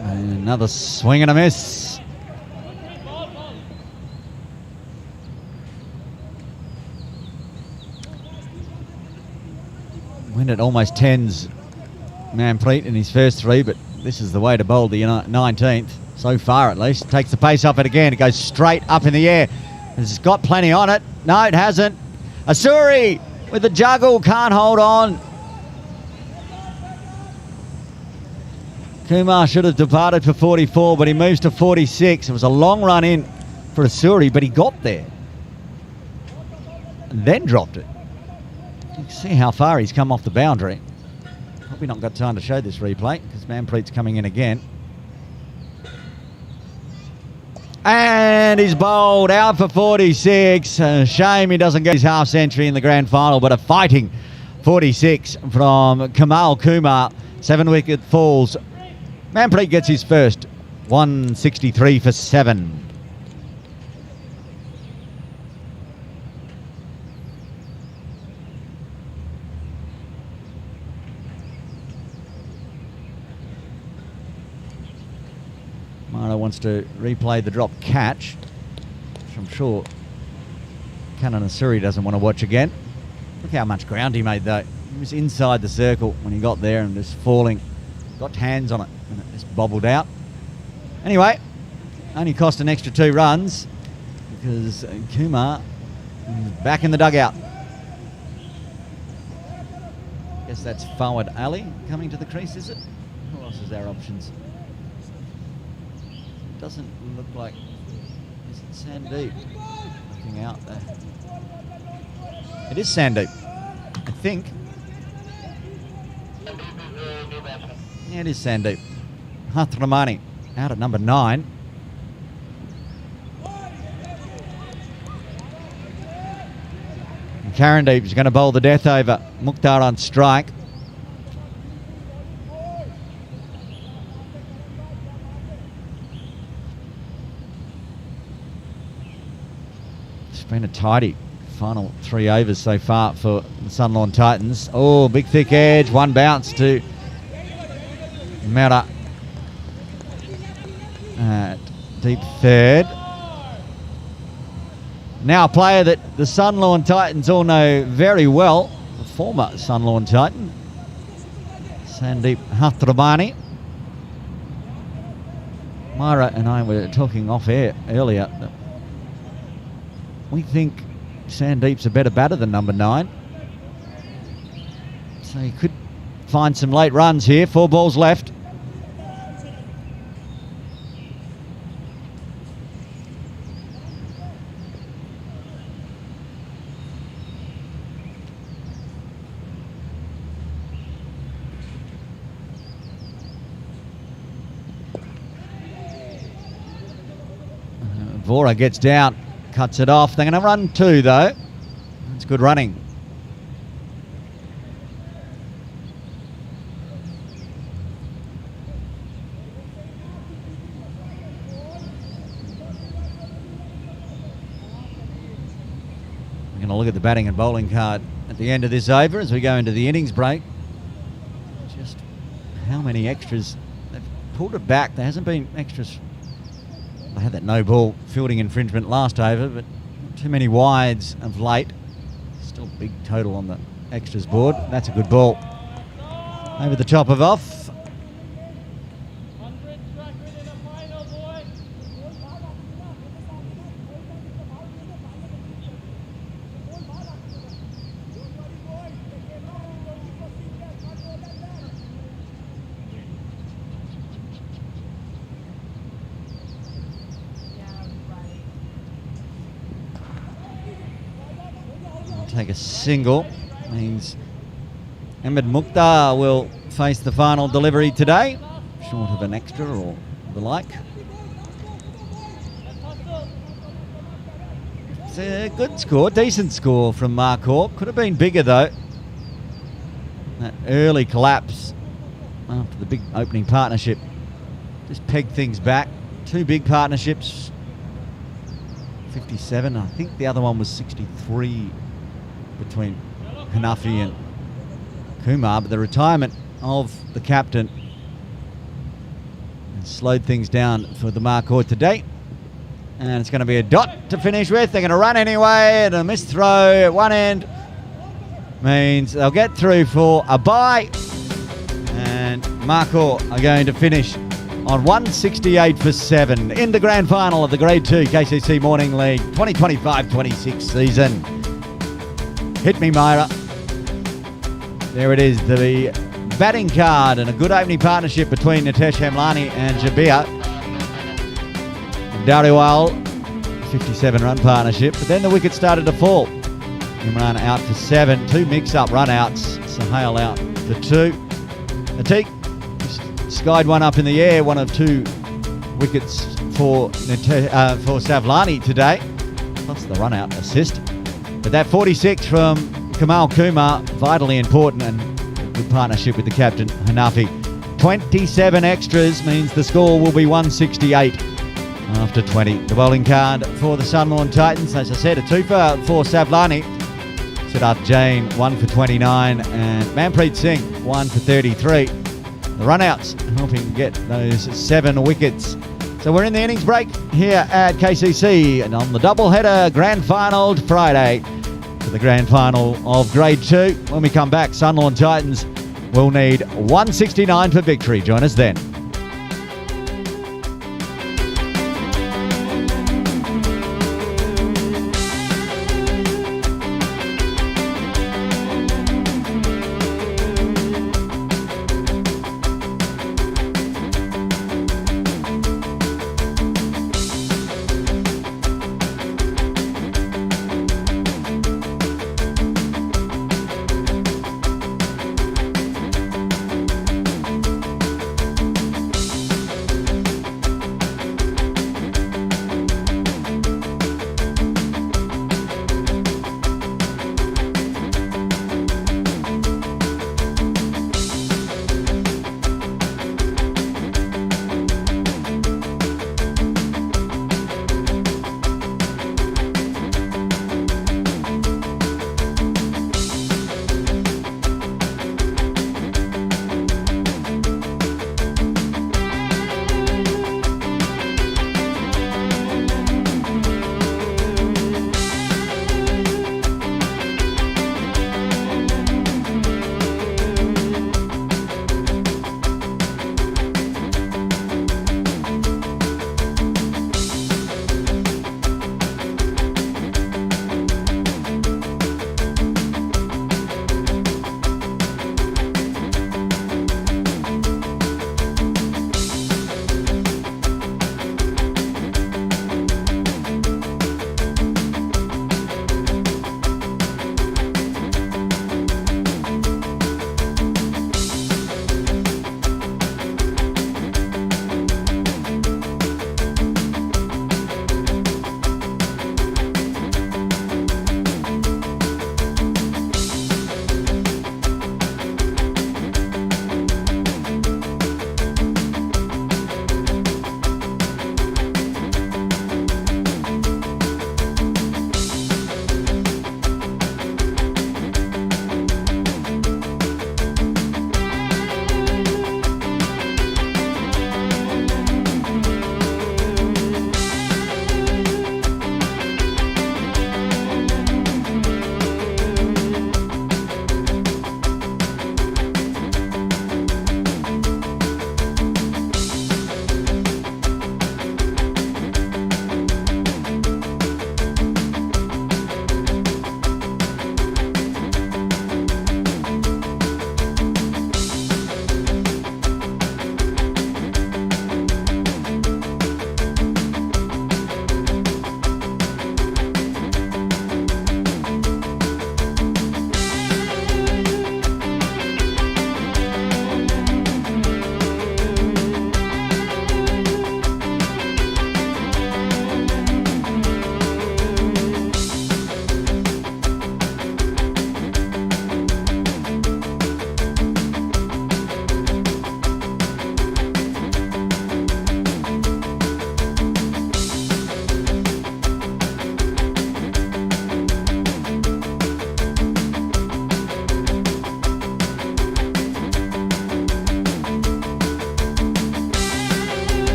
And another swing and a miss. Went at almost 10s Manpreet in his first 3, but this is the way to bowl the 19th, so far at least. Takes the pace off it again. It goes straight up in the air. It's got plenty on it. No, it hasn't. Asuri with the juggle, can't hold on. Kumar should have departed for 44, but he moves to 46. It was a long run in for Asuri, but he got there and then dropped it. You can see how far he's come off the boundary. Probably not got time to show this replay because Manpreet's coming in again. And he's bowled out for 46. Shame he doesn't get his half century in the grand final, but a fighting 46 from Kamal Kumar. 7 wicket falls. Manpreet gets his first. 163 for 7. Mara wants to replay the drop catch, which I'm sure Kanan Asuri doesn't want to watch again. Look how much ground he made though. He was inside the circle when he got there and just falling. Got hands on it and it just bobbled out. Anyway, only cost an extra 2 runs because Kumar is back in the dugout. Guess that's Fawad Ali coming to the crease, is it? Who else is our options? Doesn't look like, is it Sandeep looking out there? It is Sandeep, I think. Yeah, it is Sandeep Hathramani out at number 9. And Karandeep is going to bowl the death over. Mukhtar on strike. It's been a tidy final 3 overs so far for the Sunlawn Titans. Oh, big thick edge. One bounce to Mera at deep third. Now a player that the Sunlawn Titans all know very well, the former Sunlawn Titan, Sandeep Hathramani. Myra and I were talking off air earlier that we think Sandeep's a better batter than number 9. So he could find some late runs here. 4 balls left. Vora gets down, cuts it off. They're going to run 2 though. That's good running. We're going to look at the batting and bowling card at the end of this over as we go into the innings break. Just how many extras. They've pulled it back. There hasn't been extras. They had that no ball fielding infringement last over, but not too many wides of late. Still big total on the extras board. That's a good ball. Over the top of off. Take a single. Means Ahmed Mukhtar will face the final delivery today, short of an extra or the like. It's a good score, decent score from MARKHOR. Could have been bigger though. That early collapse after the big opening partnership just pegged things back. 2 big partnerships, 57. I think the other one was 63. Between Hanafi and Kumar, but the retirement of the captain has slowed things down for the MARKHOR today. And it's going to be a dot to finish with. They're going to run anyway, and a missed throw at one end means they'll get through for a bye. And MARKHOR are going to finish on 168 for 7 in the grand final of the Grade 2 KCC Morning League 2025-26 season. Hit me, Myra. There it is, the batting card, and a good opening partnership between Nitesh Hemlani and Jabir. Dhariwal, 57-run partnership, but then the wicket started to fall. Imran out for 7, 2 mix-up run-outs. Sahel out for 2. Atik skied one up in the air, one of 2 wickets for Savlani today, plus the run-out assist. But that 46 from Kamal Kumar, vitally important, and a good partnership with the captain, Hanafi. 27 extras means the score will be 168 after 20. The bowling card for the Sunlawn Titans, as I said, a 2 for Savlani. Siddharth Jain, 1 for 29, and Manpreet Singh, 1 for 33. The run-outs helping get those 7 wickets. So we're in the innings break here at KCC, and on the double-header grand final Friday for the grand final of Grade 2. When we come back, Sunlawn Titans will need 169 for victory. Join us then.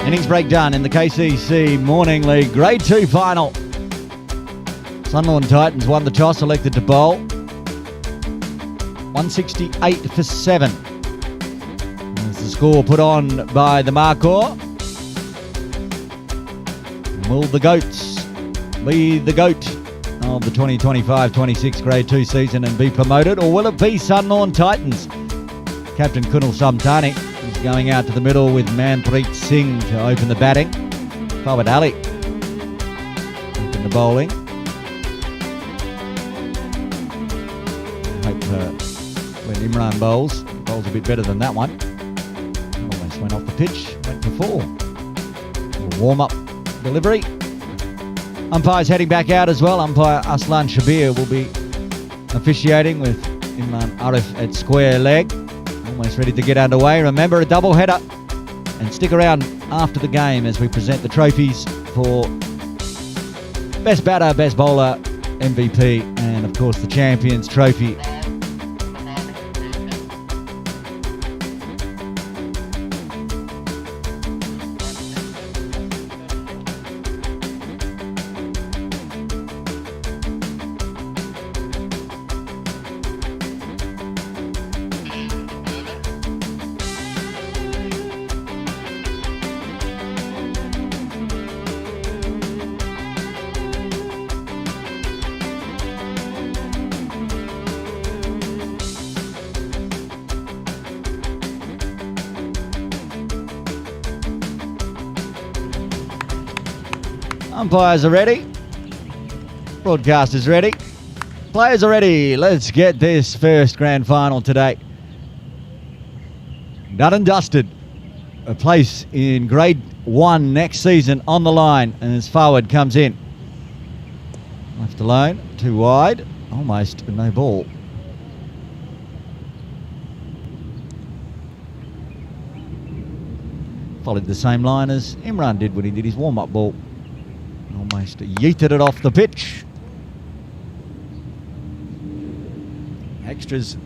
Innings break done in the KCC Morning League Grade 2 final. Sunlawn Titans won the toss, elected to bowl. 168 for 7. That's the score put on by the MARKHOR. Will the Goats be the GOAT of the 2025-26 Grade 2 season and be promoted, or will it be Sunlawn Titans? Captain Kunal Samtani is going out to the middle with Manpreet Singh to open the batting. Forward Ali open the bowling. Hope when Imran bowls a bit better than that one. Almost went off the pitch, went for 4. A warm-up delivery. Umpire's heading back out as well. Umpire Aslan Shabir will be officiating with Imran Arif at square leg. Almost ready to get underway. Remember, a double header. And stick around after the game as we present the trophies for Best Batter, Best Bowler, MVP, and of course the Champions Trophy. Umpires are ready. Broadcasters ready. Players are ready. Let's get this first grand final today done and dusted. A place in Grade 1 next season on the line as forward comes in. Left alone, too wide, almost no ball. Followed the same line as Imran did when he did his warm-up ball. Almost yeeted it off the pitch. Extras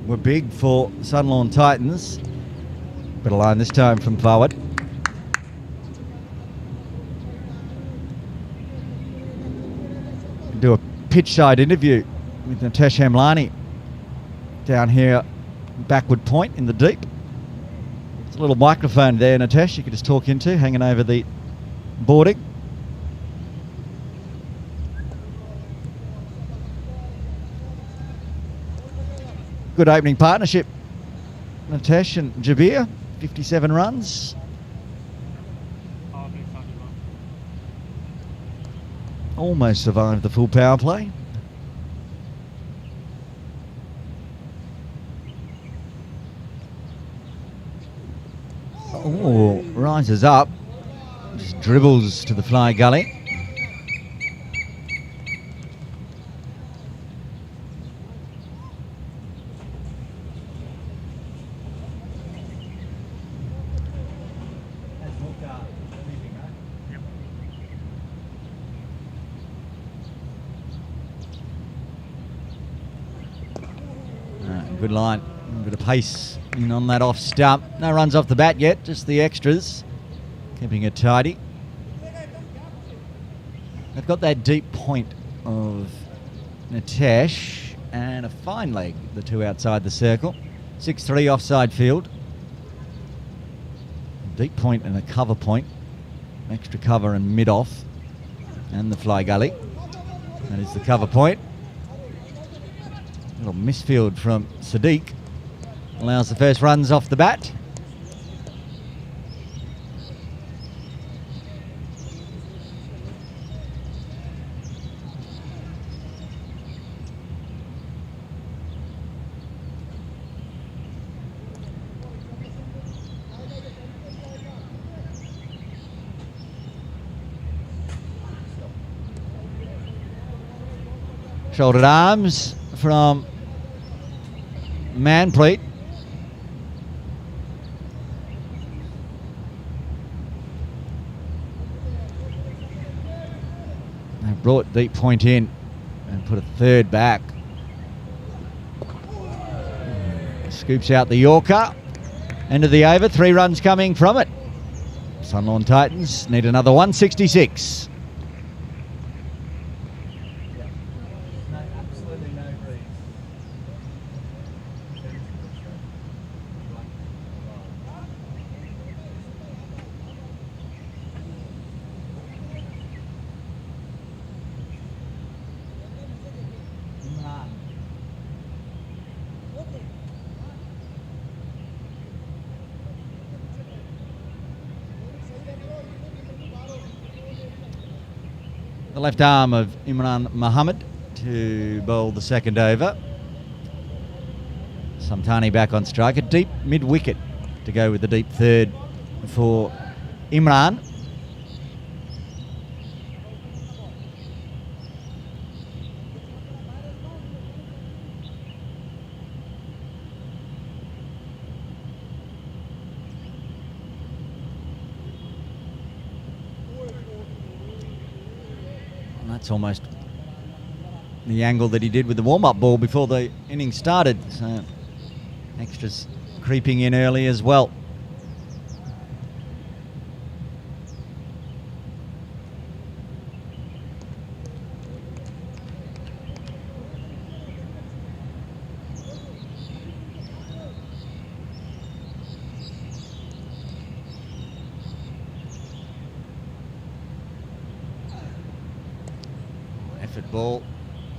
were big for Sunlawn Titans. Bit of line this time from forward. Do a pitch side interview with Nitesh Hamlani down here, backward point in the deep. There's a little microphone there, Nitesh, you could just talk into, hanging over the boarding. Good opening partnership, Nitesh and Jabir, 57 runs. Almost survived the full power play. Oh, rises up, just dribbles to the fly gully. Good line, a bit of pace in on that off stump. No runs off the bat yet, just the extras, keeping it tidy. They've got that deep point of Nitesh and a fine leg, the two outside the circle. 6-3 offside field. Deep point and a cover point. Extra cover and mid-off. And the fly gully. That is the cover point. Little misfield from Sadiq. Allows the first runs off the bat. Shouldered arms from Manpreet. They brought deep point in and put a third back. Scoops out the Yorker. End of the over, 3 runs coming from it. Sunlawn Titans need another 166. No, absolutely no breeze. The left arm of Imran Muhammad to bowl the second over. Samtani back on strike. A deep mid-wicket to go with the deep third for Imran. That's almost the angle that he did with the warm-up ball before the innings started. So extras creeping in early as well. Effort ball.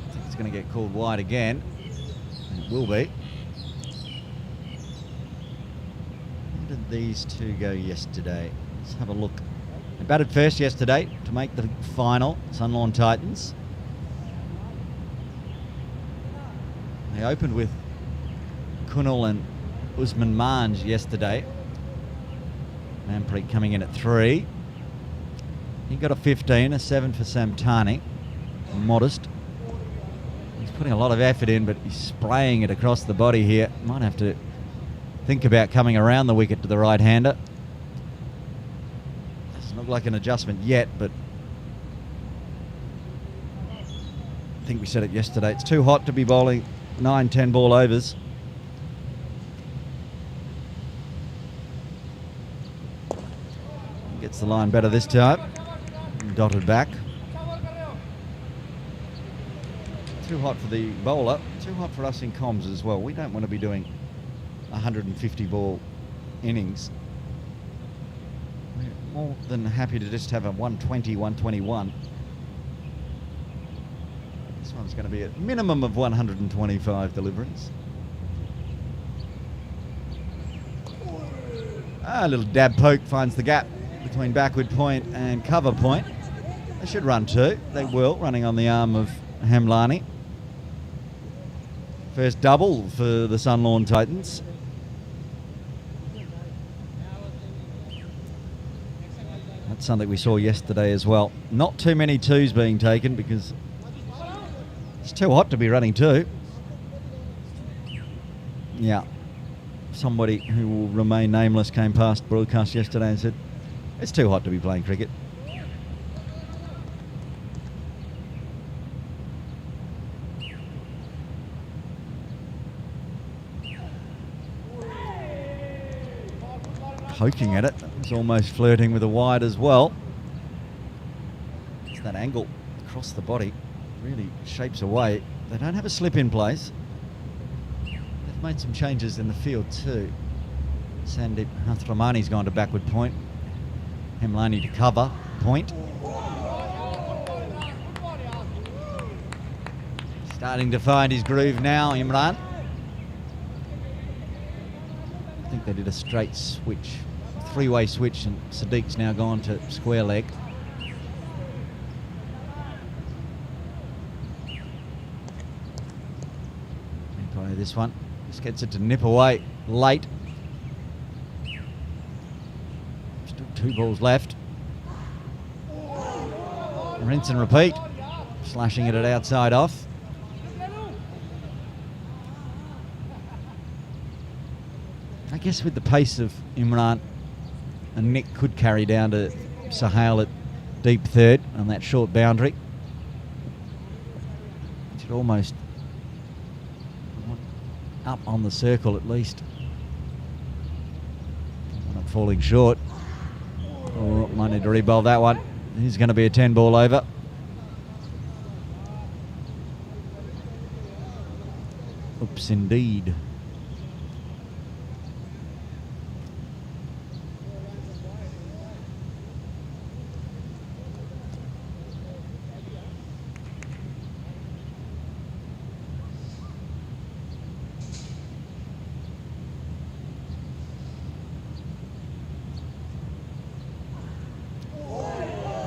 I think it's going to get called wide again. It will be. How did these two go yesterday? Let's have a look. They batted first yesterday to make the final, Sunlawn Titans. They opened with Kunal and Usman Manj yesterday. Manpreet coming in at 3. He got a 15, a 7 for Samtani. Modest. He's putting a lot of effort in, but he's spraying it across the body here. Might have to think about coming around the wicket to the right-hander. Doesn't look like an adjustment yet, but I think we said it yesterday. It's too hot to be bowling 9-10 ball overs. Gets the line better this time. Dotted back. Too hot for the bowler, too hot for us in comms as well. We don't want to be doing 150 ball innings. We're more than happy to just have a 120, 121. This one's going to be a minimum of 125 deliveries. A little dab poke finds the gap between backward point and cover point. They should run two. They will, running on the arm of Hamlani. First double for the Sunlawn Titans. That's something we saw yesterday as well. Not too many twos being taken because it's too hot to be running two. Yeah. Somebody who will remain nameless came past broadcast yesterday and said, it's too hot to be playing cricket. Poking at it. It's almost flirting with a wide as well. It's that angle across the body really shapes away. They don't have a slip in place. They've made some changes in the field too. Sandeep Hathramani's gone to backward point. Hemlani to cover point. Starting to find his groove now, Imran. I think they did a straight switch, three-way switch, and Sadiq's now gone to square leg. Play this one. Just gets it to nip away late. Still 2 balls left. Rinse and repeat. Slashing it at outside off. I guess with the pace of Imran, and Nick could carry down to Sohail at deep third on that short boundary. Should almost up on the circle at least. Not falling short. Oh, might need to re-bowl that one. He's going to be a 10 ball over. Oops, indeed.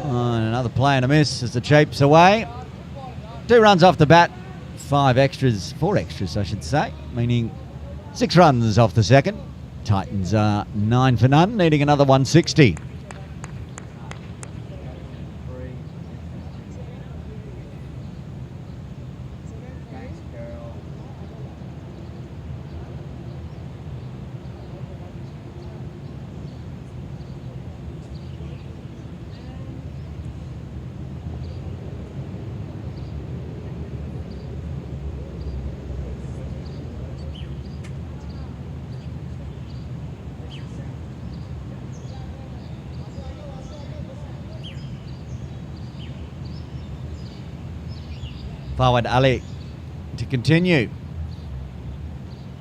And another play and a miss as the Chapes away. 2 runs off the bat. 4 extras, I should say, meaning 6 runs off the second. Titans are 9 for none, needing another 160. Forward Ali to continue.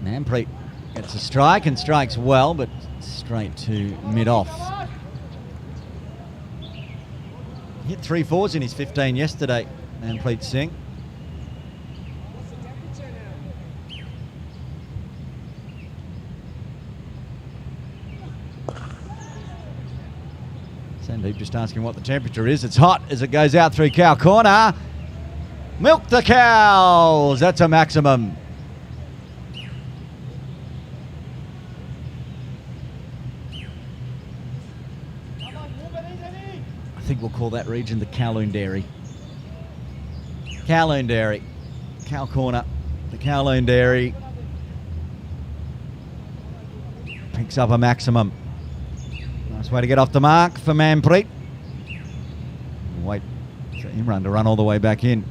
Manpreet gets a strike and strikes well, but straight to mid-off. Hit 3 fours in his 15 yesterday, Manpreet Singh. Sandeep just asking what the temperature is. It's hot as it goes out through cow corner. Milk the cows. That's a maximum. I think we'll call that region the Kowloon Dairy. Kowloon Dairy. Cow corner. The Kowloon Dairy picks up a maximum. Nice way to get off the mark for Manpreet. Wait for Imran to run all the way back in.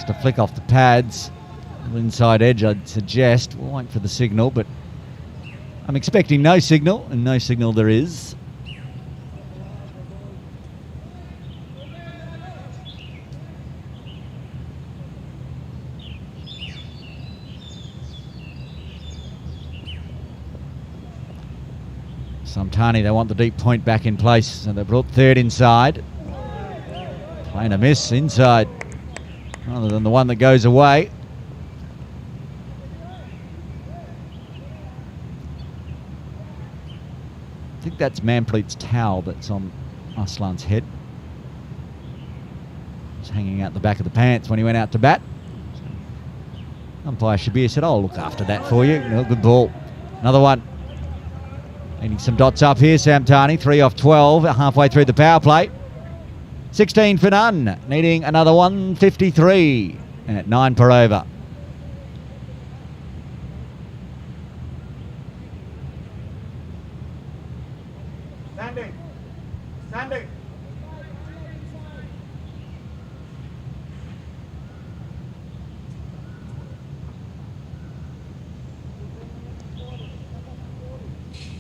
To flick off the pads. Inside edge, I'd suggest. We'll wait for the signal, but I'm expecting no signal, and no signal there is. Samtani, they want the deep point back in place, so they brought 3rd inside. Playing a miss inside, rather than the one that goes away. I think that's Manpreet's towel that's on Aslan's head. It's hanging out the back of the pants when he went out to bat. Umpire Shabir said, "I'll look after that for you." No, good ball. Another one. Needing some dots up here, Samtani. 3 off 12, halfway through the power play. 16 for none, needing another 153 at 9 per over. Standing. Standing.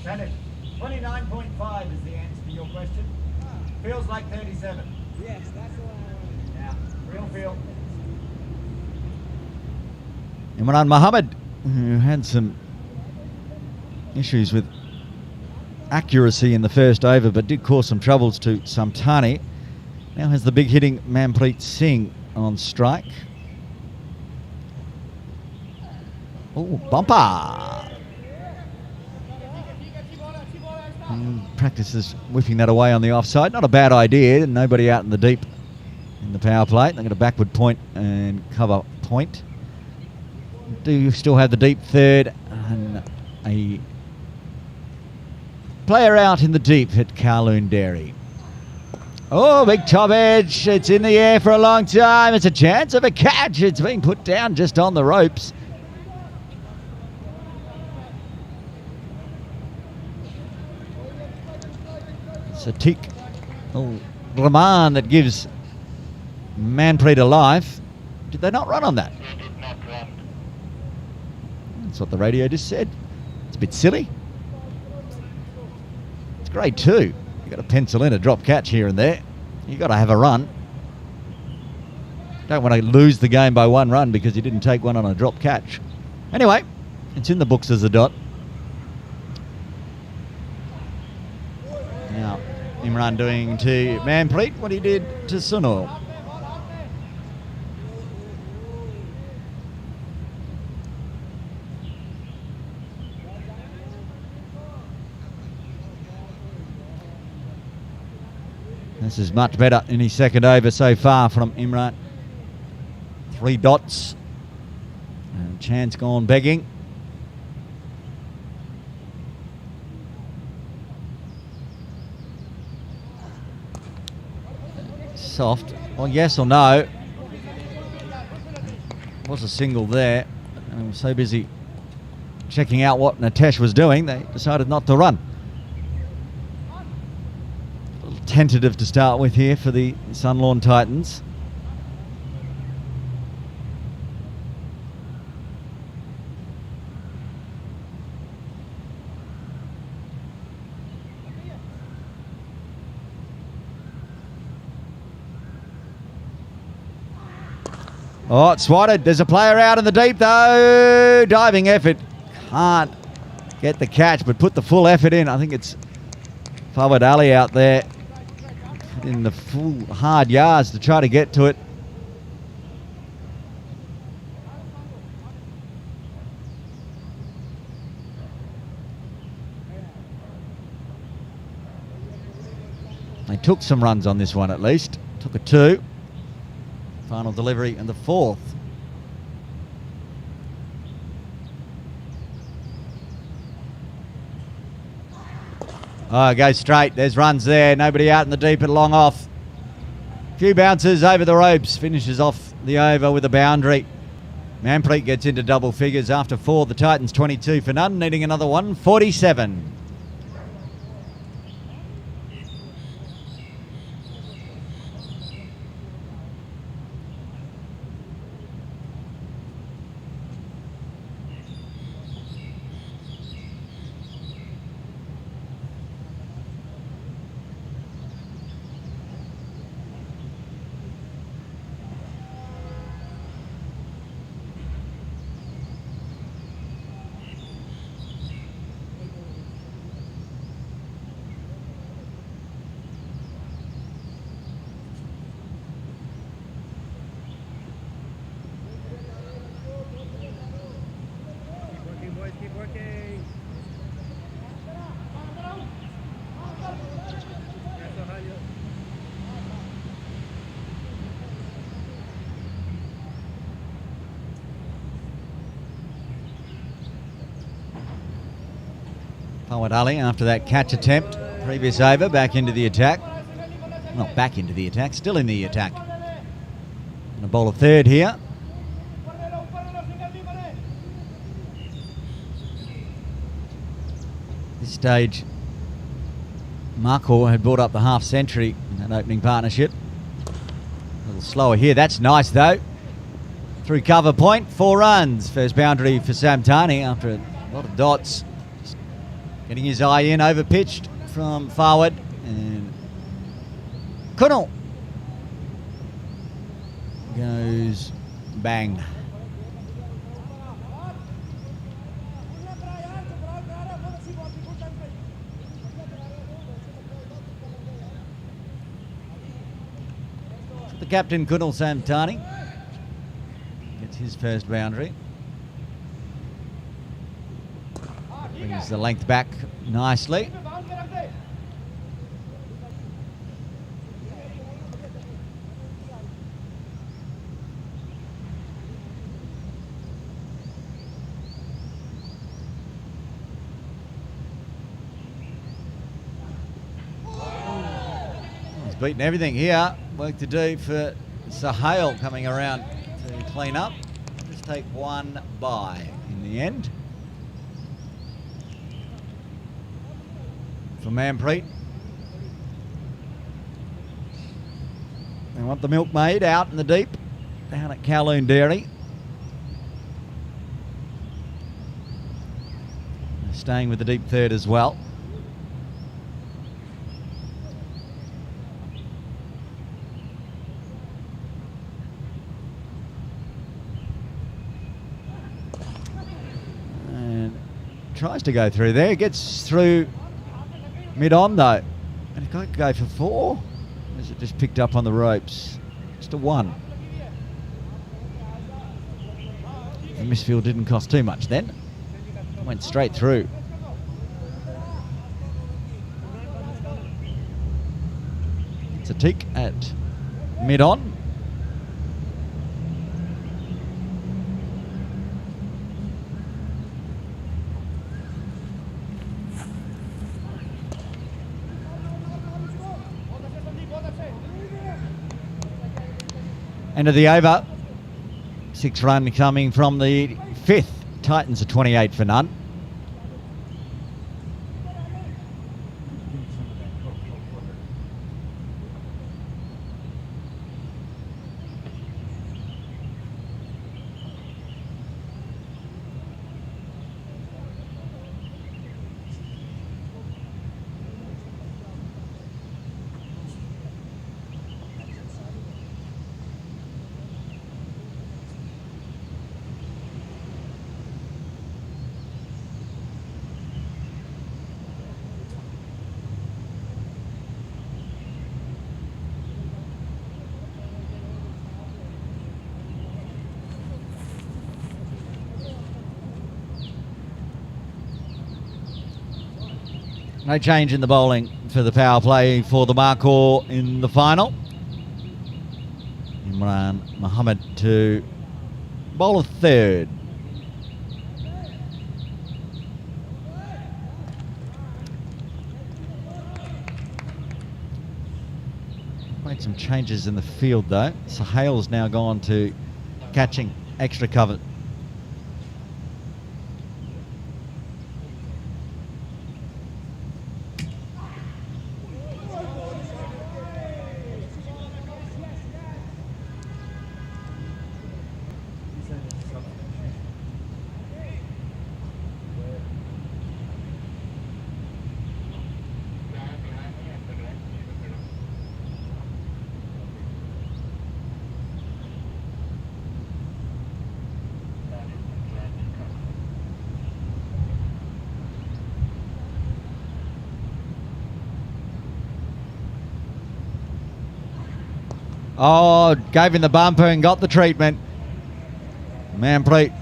Standing. 29.5 is the answer to your question. Feels like 37. Yes, that's the one I Yeah, real feel. Imran Mohammed, who had some issues with accuracy in the first over, but did cause some troubles to Samtani, now has the big hitting Manpreet Singh on strike. Oh, bumper! Practices whipping that away on the offside. Not a bad idea. Nobody out in the deep in the power play. They got a backward point and cover point. Do you still have the deep 3rd and a player out in the deep at Kowloon Dairy. Oh, big top edge. It's in the air for a long time. It's a chance of a catch. It's been put down just on the ropes. It's a tick. Oh, Rahman that gives Manpreet a life. Did they not run on that? That's what the radio just said. It's a bit silly. It's grade 2. You've got to pencil in a drop catch here and there. You've got to have a run. Don't want to lose the game by 1 run because you didn't take one on a drop catch. Anyway, it's in the books as a dot. Now, Imran doing to Manpreet what he did to Sunil. This is much better in his second over so far from Imran. 3 dots. And chance gone begging. Soft. Well, yes or no. Was a single there. I was so busy checking out what Natesh was doing, they decided not to run. Tentative to start with here for the Sunlawn Titans. Oh, it's swatted. There's a player out in the deep though. Diving effort. Can't get the catch, but put the full effort in. I think it's Fawad Ali out there in the full hard yards to try to get to it. They took some runs on this one at least. Took a 2. Final delivery and the 4th. Oh, goes straight. There's runs there. Nobody out in the deep and long off. Few bounces over the ropes. Finishes off the over with a boundary. Manpreet gets into double figures after 4. The Titans 22 for none, needing another 147. Keep working. Fawad Ali after that catch attempt. Previous over, back into the attack. Not back into the attack, still in the attack. And a bowl of 3rd here. This stage, MARKHOR had brought up the half century in that opening partnership. A little slower here. That's nice though. Through cover point, 4 runs. First boundary for Samtani after a lot of dots. Just getting his eye in, over pitched from Fawad. And Kunal goes bang. The captain, Kunal Samtani, gets his first boundary. Brings the length back nicely. beating everything here. Work to do for Sahale coming around to clean up. Just take one bye in the end. For Manpreet. They want the milkmaid out in the deep down at Kowloon Dairy. They're staying with the deep third as well. Tries to go through there, gets through mid-on though, and it can't go for 4. Or is it just picked up on the ropes? Just a 1. The misfield didn't cost too much then. Went straight through. It's a tick at mid-on. End of the over. 6 run coming from the 5th. Titans are 28 for none. No change in the bowling for the power play for the MARKHOR in the final. Imran Muhammad to bowl a third. Made some changes in the field though. Sahale's now gone to catching extra cover. Oh, gave him the bumper and got the treatment. Manpreet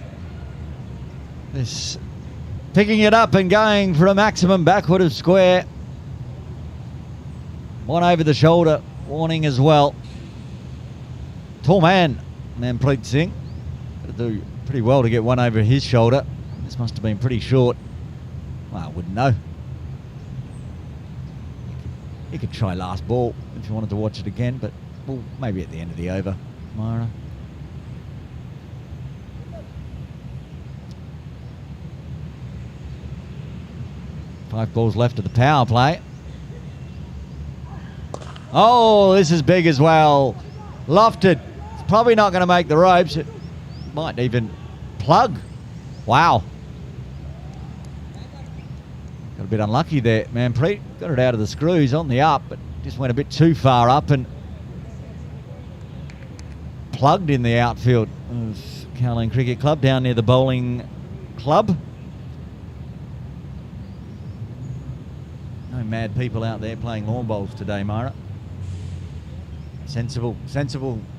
is picking it up and going for a maximum backward of square. 1 over the shoulder, warning as well. Tall man, Manpreet Singh. Got to do pretty well to get 1 over his shoulder. This must have been pretty short. Well, I wouldn't know. You could try last ball if you wanted to watch it again, but well, maybe at the end of the over, Myra. Five balls left of the power play. Oh, this is big as well. Lofted. It's probably not going to make the ropes. It might even plug. Wow. Got a bit unlucky there, Manpreet. Got it out of the screws on the up, but just went a bit too far up and plugged in the outfield of Kowloon Cricket Club down near the bowling club. No mad people out there playing lawn bowls today, Myra. Sensible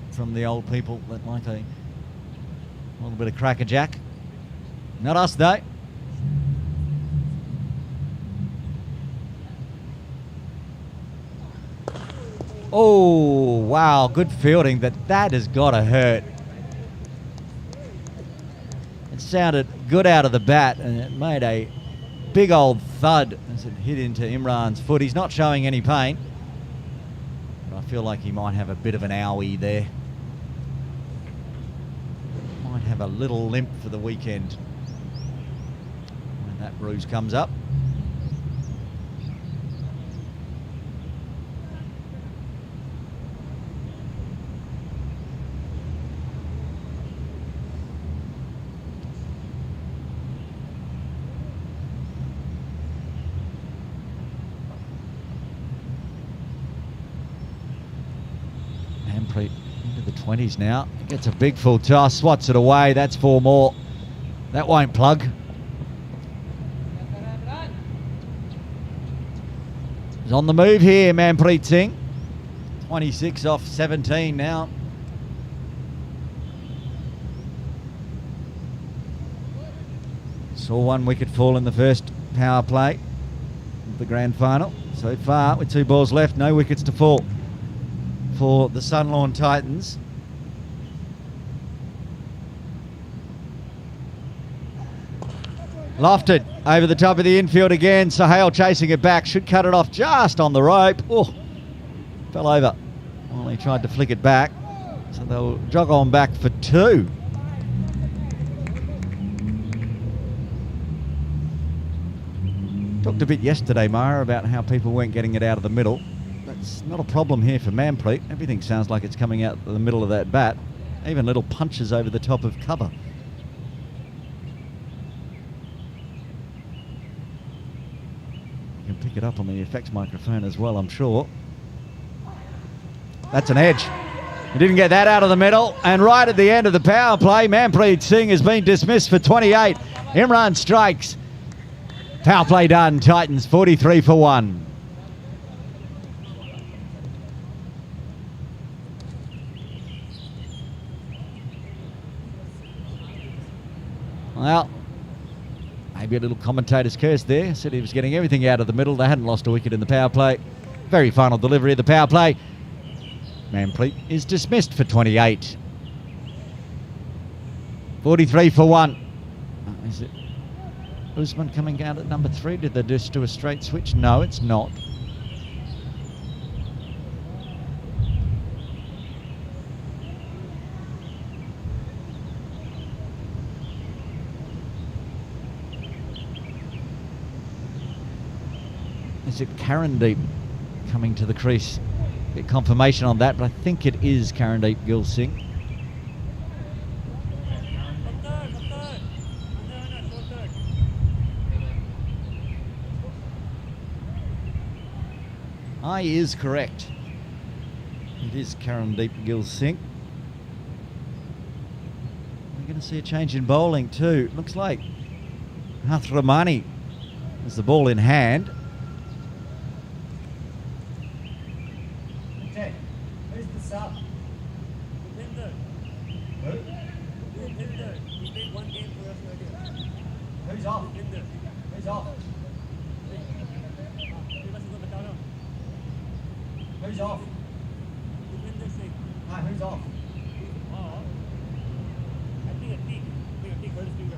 from the old people that like a little bit of crackerjack. Not us though. Oh, wow, good fielding, but that has got to hurt. It sounded good out of the bat, and it made a big old thud as it hit into Imran's foot. He's not showing any pain. feel like he might have a bit of an owie there. Might have a little limp for the weekend when that bruise comes up. Into the 20s now. Gets a big full toss, swats it away. That's 4 more. That won't plug. He's on the move here, Manpreet Singh. 26 off 17 now. Saw 1 wicket fall in the first power play of the grand final. So far, with 2 balls left, no wickets to fall for the Sunlawn Titans. Lofted over the top of the infield again. Sahel chasing it back. Should cut it off just on the rope. Oh, fell over. Well, he tried to flick it back. So they'll jog on back for 2. Talked a bit yesterday, Mara, about how people weren't getting it out of the middle. That's not a problem here for Manpreet. Everything sounds like it's coming out the middle of that bat. Even little punches over the top of cover. You can pick it up on the effects microphone as well, I'm sure. That's an edge. He didn't get that out of the middle. And right at the end of the power play, Manpreet Singh has been dismissed for 28. Imran strikes. Power play done. Titans 43 for 1. Well, maybe a little commentator's curse there. Said he was getting everything out of the middle. They hadn't lost a wicket in the power play. Very final delivery of the power play. Manpreet is dismissed for 28. 43 for 1. Is it Usman coming out at number 3? Did they just do a straight switch? No, it's not. Is it Karandeep coming to the crease? Get confirmation on that, but I think it is Karandeep Gill Singh. I is correct. It is Karandeep Gill Singh. We're going to see a change in bowling too. Looks like Hathramani has the ball in hand. Who's the sub? Who? He played 1 game for us earlier. Who's off? Who's off? Who's off? Who's off? I think a peak hurt his finger.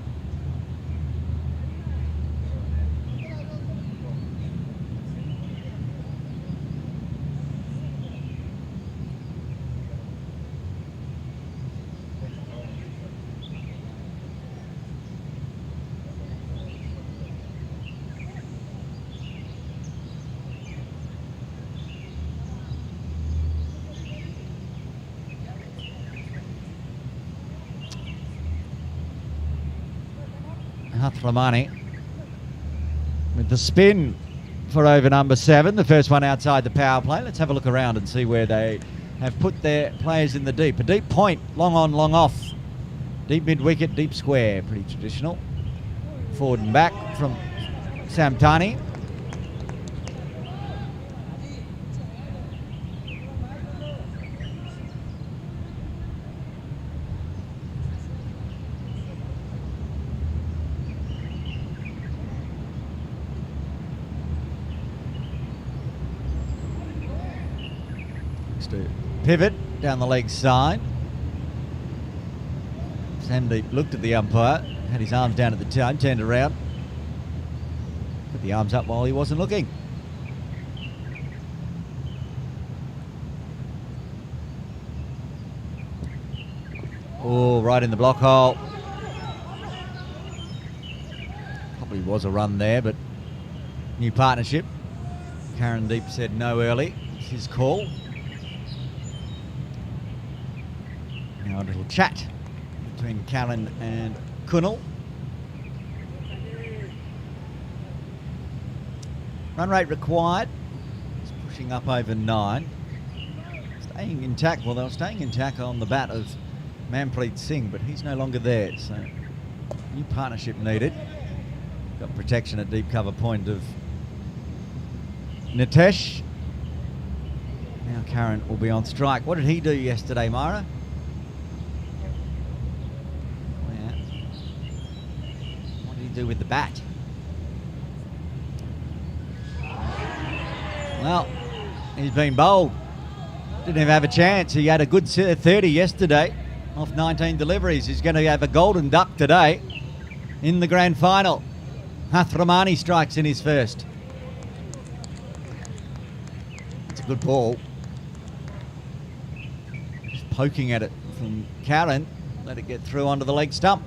Hathramani with the spin for over number 7, the first one outside the power play. Let's have a look around and see where they have put their players in the deep. A deep point, long on, long off. Deep mid-wicket, deep square, pretty traditional. Forward and back from Samtani. Pivot down the leg side. Sandeep looked at the umpire, had his arms down at the time, turned around, put the arms up while he wasn't looking. Oh, right in the block hole. Probably was a run there, but new partnership. Karen Deep said no early. It's his call. Now a little chat between Callan and Kunnell. Run rate required. It's pushing up over 9. Staying intact. Well, they were staying intact on the bat of Manpreet Singh, but he's no longer there. So new partnership needed. Got protection at deep cover point of Nitesh. Now Karen will be on strike. What did he do yesterday, Myra? Yeah. What did he do with the bat? Well, he's been bowled. Didn't even have a chance. He had a good 30 yesterday off 19 deliveries. He's going to have a golden duck today in the grand final. Hathramani strikes in his first. It's a good ball. Just poking at it from Karen. Let it get through onto the leg stump.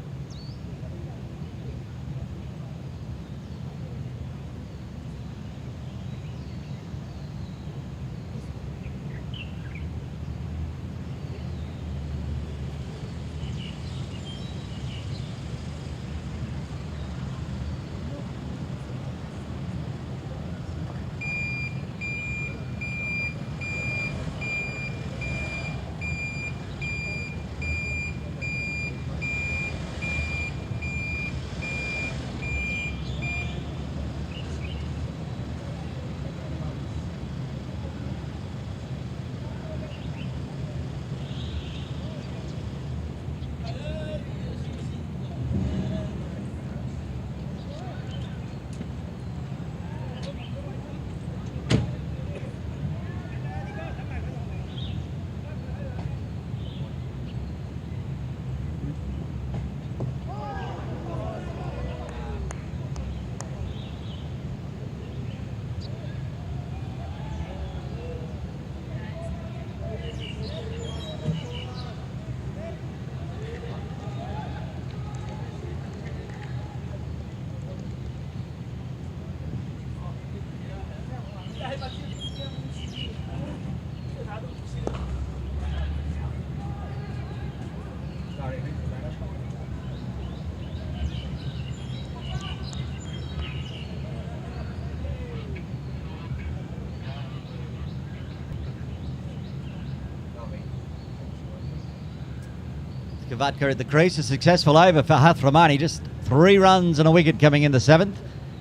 Kavatka at the crease, a successful over for Hathramani. Just 3 runs and a wicket coming in the 7th.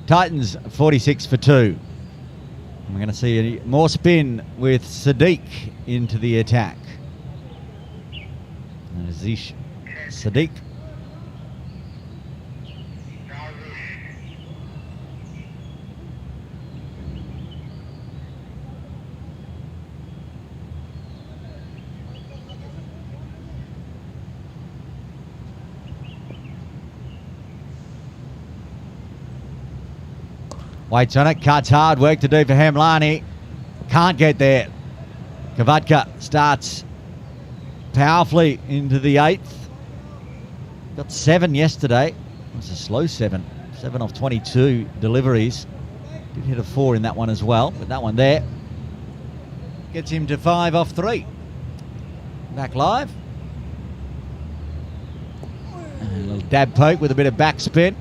Titans 46 for 2. And we're going to see more spin with Sadiq into the attack. Aziz Sadiq. Waits on it, cuts hard, work to do for Hamlani. Can't get there. Kavatka starts powerfully into the 8th. Got 7 yesterday. It was a slow 7. 7 off 22 deliveries. Did hit a 4 in that one as well, but that one there gets him to 5 off 3. Back live. And a little dab poke with a bit of backspin.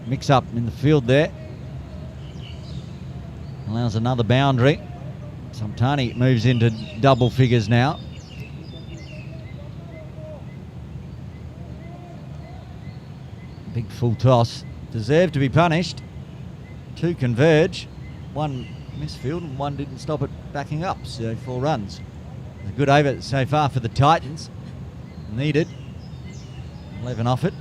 mix up in the field there. Allows another boundary. Samtani moves into double figures now. Big full toss. Deserved to be punished. 2 converge. 1 misfield and 1 didn't stop it backing up. So 4 runs. A good over so far for the Titans. Needed. 11 off it.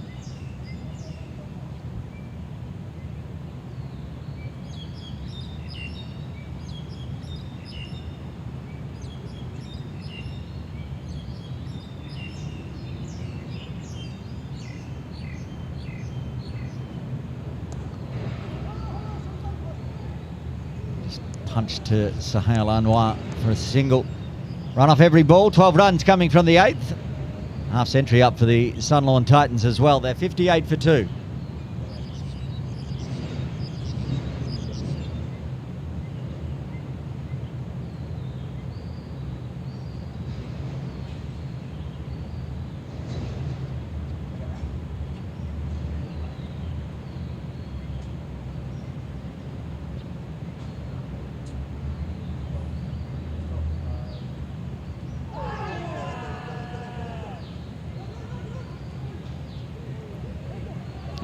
Punch to Sahel Anwar for a single. Run off every ball. 12 runs coming from the 8th. Half century up for the Sunlawn Titans as well. They're 58 for 2.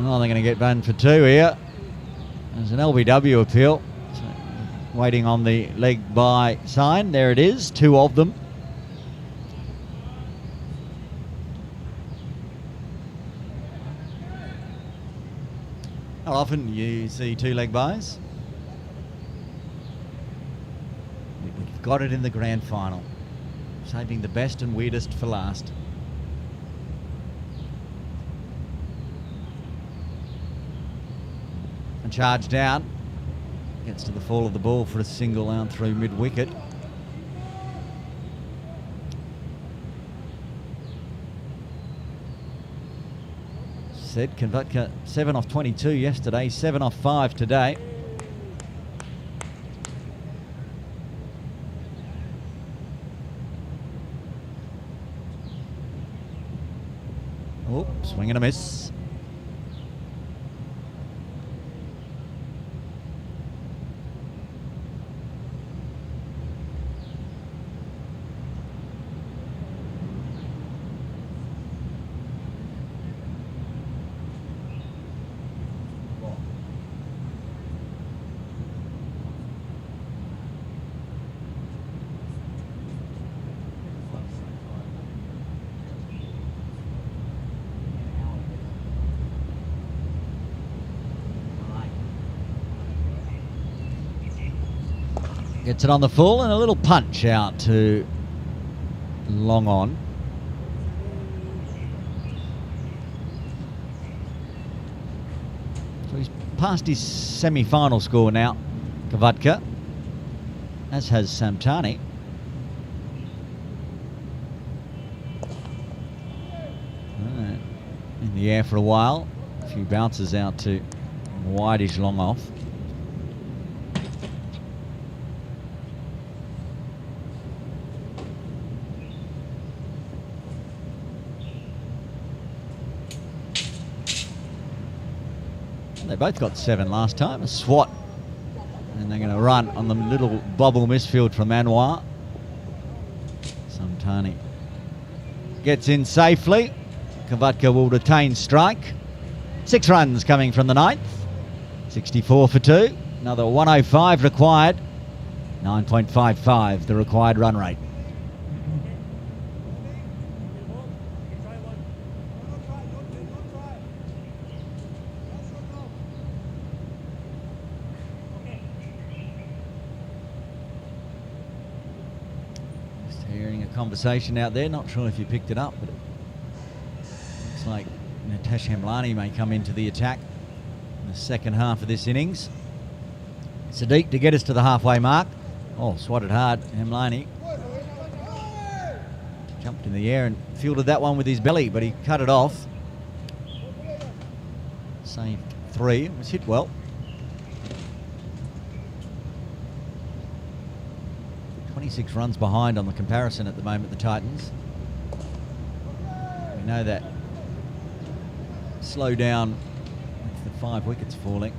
Oh, they're going to get run for 2 here. There's an LBW appeal. So, waiting on the leg by sign. There it is, 2 of them. How often you see 2 leg buys? We've got it in the grand final. Saving the best and weirdest for last. And charge down. Gets to the fall of the ball for a single out through mid-wicket. Said Konvatka 7 off 22 yesterday, 7 off 5 today. Oh, swing and a miss. Gets it on the full and a little punch out to long on. So he's passed his semi-final score now, Konvatka, as has Samtani. In the air for a while. A few bounces out to wideish long off. They both got 7 last time, a swat. And they're going to run on the little bobble misfield from Anwar. Samtani gets in safely. Konvatka will retain strike. 6 runs coming from the 9th. 64 for 2. Another 105 required. 9.55 the required run rate. Conversation out there, not sure if you picked it up, but it looks like Natesh Hemlani may come into the attack in the second half of this innings. Sadiq to get us to the halfway mark. Oh, swatted hard, Hemlani. Jumped in the air and fielded that one with his belly, but he cut it off. Saved 3, it was hit well. 26 runs behind on the comparison at the moment, the Titans. We know that slow down the 5 wickets falling.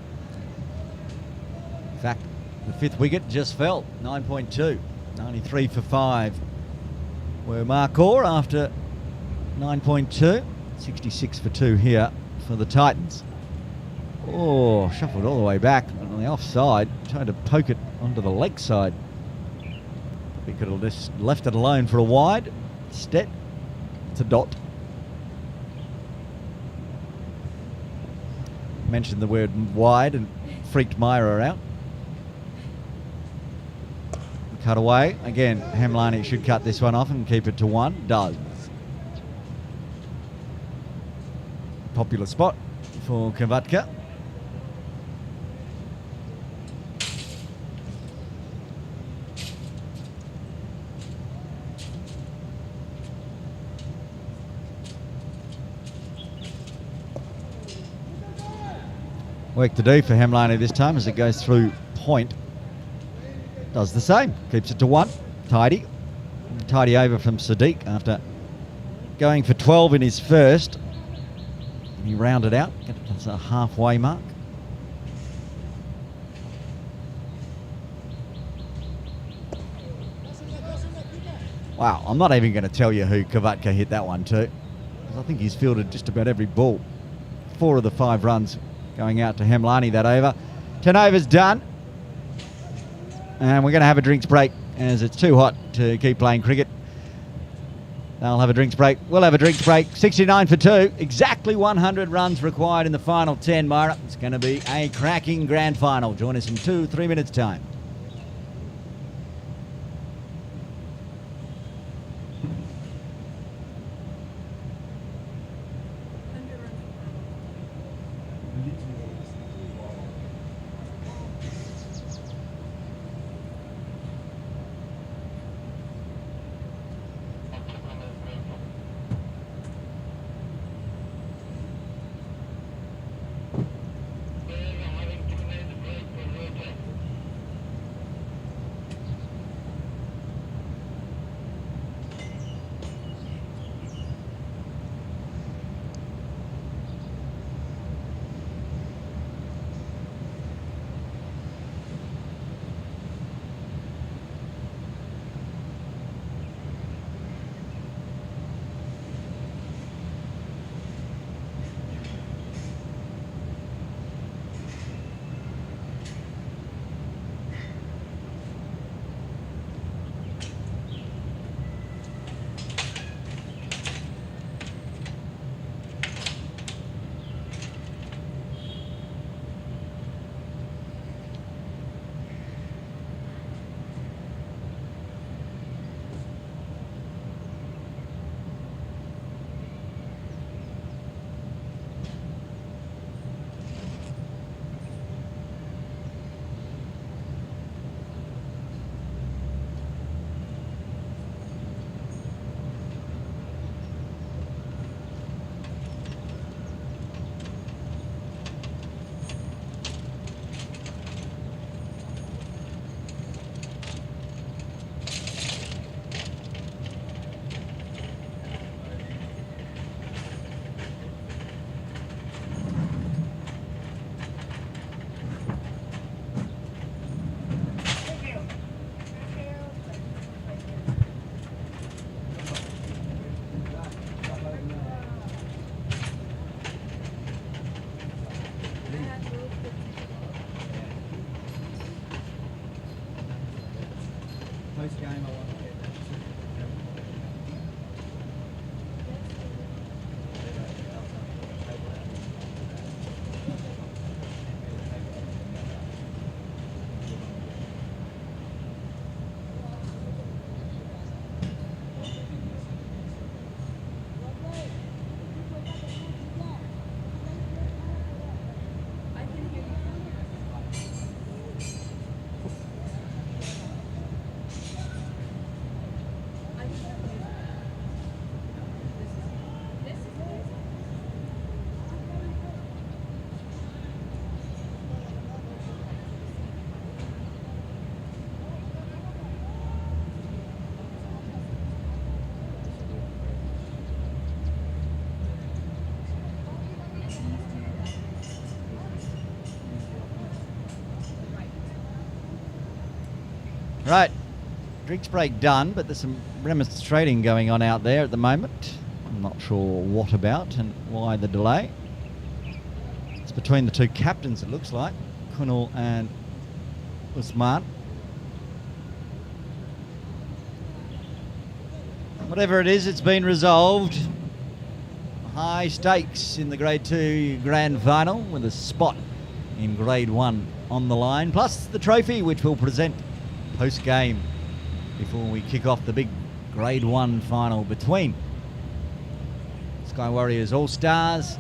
In fact, the 5th wicket just fell, 9.2. 93 for 5 were MARKHOR after 9.2. 66 for 2 here for the Titans. Oh, shuffled all the way back on the offside. Tried to poke it onto the leg side. We could have just left it alone for a wide. Instead, it's a dot. Mentioned the word wide and freaked Myra out. Cut away. Again, Hamlani should cut this one off and keep it to 1. Does. Popular spot for Kavatka. Work to do for Hamlani this time as it goes through point. Does the same. Keeps it to 1. Tidy. Tidy over from Sadiq after going for 12 in his first. He rounded out. That's a halfway mark. Wow, I'm not even going to tell you who Kavatka hit that one to. I think he's fielded just about every ball. 4 of the 5 runs going out to Hamlani that over. 10 overs done. And we're going to have a drinks break as it's too hot to keep playing cricket. They'll have a drinks break. We'll have a drinks break. 69 for 2. Exactly 100 runs required in the final 10, Myra. It's going to be a cracking grand final. Join us in 2-3 minutes' time. Right, drinks break done, but there's some remonstrating going on out there at the moment. I'm not sure what about and why the delay. It's between the two captains, it looks like, Kunal and Usman. Whatever it is, it's been resolved. High stakes in the Grade 2 Grand Final with a spot in Grade 1 on the line, plus the trophy which we'll present post-game before we kick off the big Grade 1 final between Sky Warriors All-Stars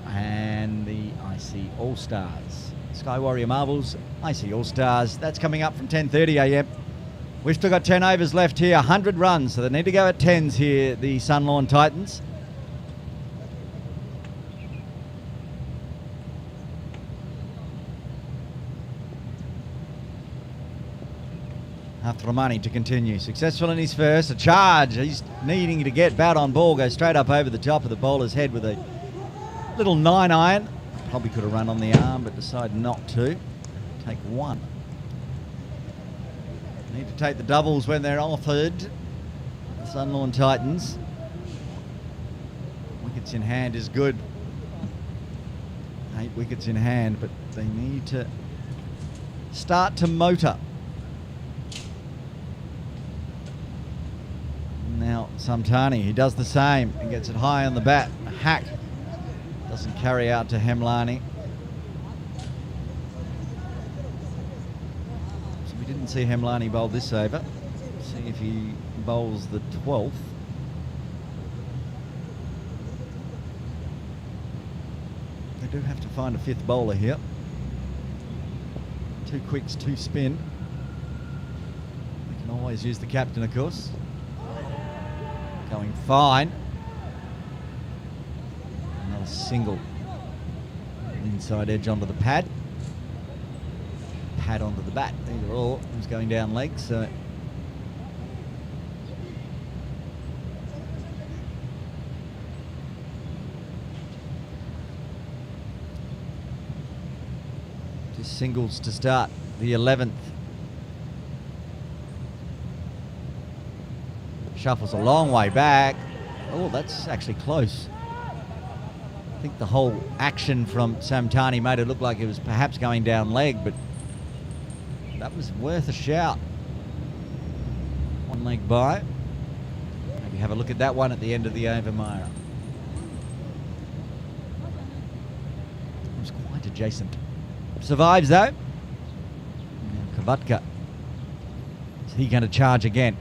and the IC All-Stars. Sky Warrior Marvels, IC All-Stars. That's coming up from 10:30 a.m. We've still got 10 overs left here, 100 runs, so they need to go at 10s here, the Sunlawn Titans. Hatramani to continue. Successful in his first. A charge. He's needing to get bat on ball. Goes straight up over the top of the bowler's head with a little 9-iron. Probably could have run on the arm, but decided not to. Take one. Need to take the doubles when they're offered. The Sunlawn Titans. Wickets in hand is good. 8 wickets in hand, but they need to start to motor. Now Samtani, he does the same and gets it high on the bat. A hack. Doesn't carry out to Hemlani. So we didn't see Hemlani bowl this over. See if he bowls the 12th. They do have to find a 5th bowler here. 2 quicks, 2 spin. They can always use the captain, of course. Going fine. Another single. Inside edge onto the pad. Pad onto the bat. Either or. It was going down leg, so just singles to start the 11th. Shuffles a long way back. Oh, that's actually close. I think the whole action from Samtani made it look like it was perhaps going down leg, but that was worth a shout. One leg by. Maybe have a look at that one at the end of the over, Myra. It was quite adjacent. Survives though. Now Kavatka. Is he going to charge again?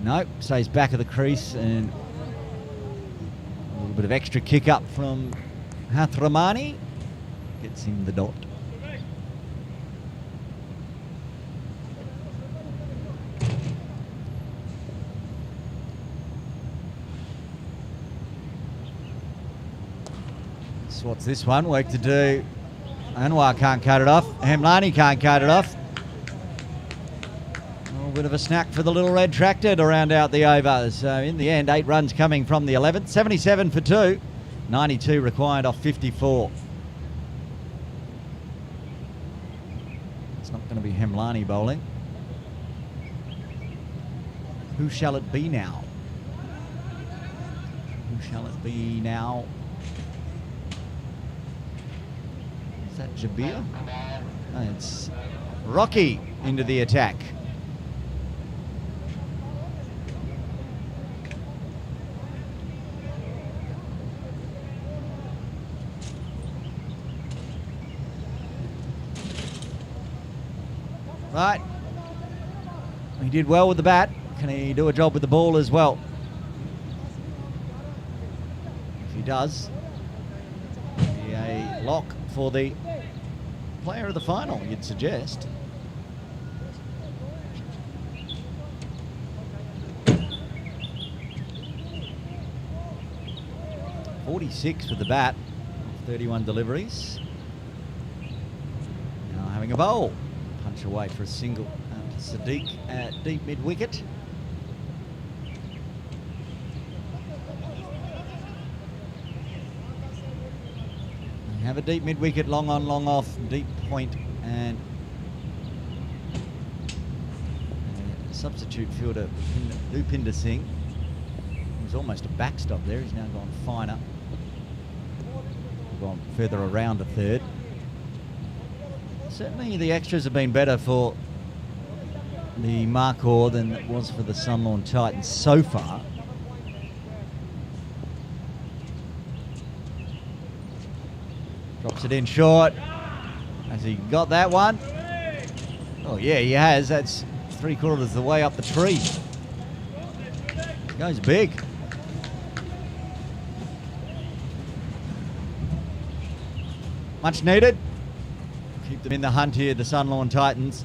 No, stays back of the crease, and a little bit of extra kick up from Hathramani. Gets him the dot. So what's this one? Work to do. Anwar can't cut it off. Hemlani can't cut it off. Bit of a snack for the little red tractor to round out the over. So in the end, 8 runs coming from the 11th. 77 for 2. 92 required off 54. It's not going to be Hemlani bowling. Who shall it be now? Who shall it be now? Is that Jabir? No, it's Rocky into the attack. Right. He did well with the bat. Can he do a job with the ball as well? If he does, it'll be a lock for the player of the final, you'd suggest. .46 with the bat, 31 deliveries. Now having a bowl. Punch away for a single to Sadiq at deep mid-wicket. We have a deep mid-wicket, long on, long off, deep point, and substitute fielder Upinder Singh. He was almost a backstop there. He's now gone finer. Gone further around a third. Certainly the extras have been better for the MARKHOR than it was for the Sunlawn Titans so far. Drops it in short. Has he got that one? Oh yeah, he has. That's 3/4 of the way up the tree. Goes big. Much needed. Keep them in the hunt here, the Sunlawn Titans.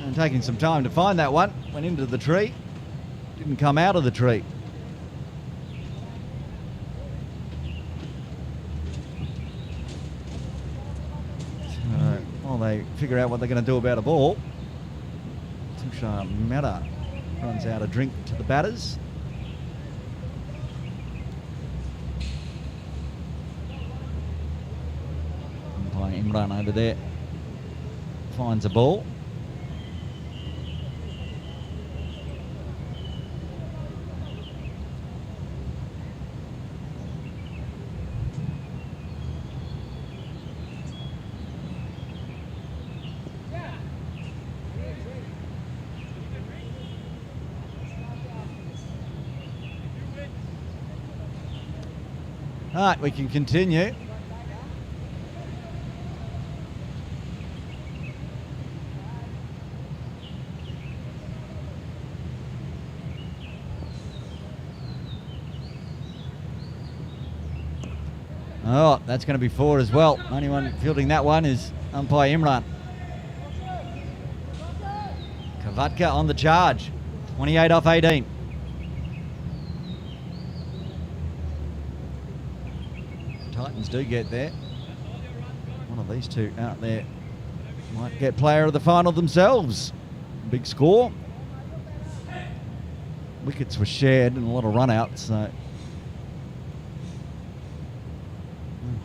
And taking some time to find that one. Went into the tree. Didn't come out of the tree. So, while they figure out what they're going to do about a ball, Tushar Mehta runs out a drink to the batters. Umpire Imran over there finds a ball. All right, we can continue. Oh, that's going to be 4 as well. Only one fielding that one is umpire Imran. Kavatka on the charge. 28 off 18. Titans do get there. One of these two out there might get player of the final themselves. Big score. Wickets were shared and a lot of run-outs. So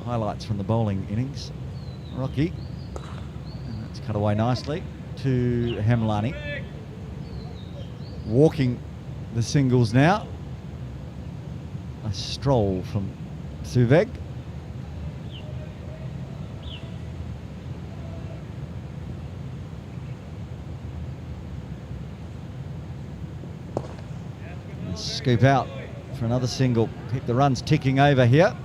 highlights from the bowling innings. Rocky. And that's cut away nicely to Hemlani. Walking the singles now. A stroll from Suveg. Scoop out for another single. Keep the runs ticking over here.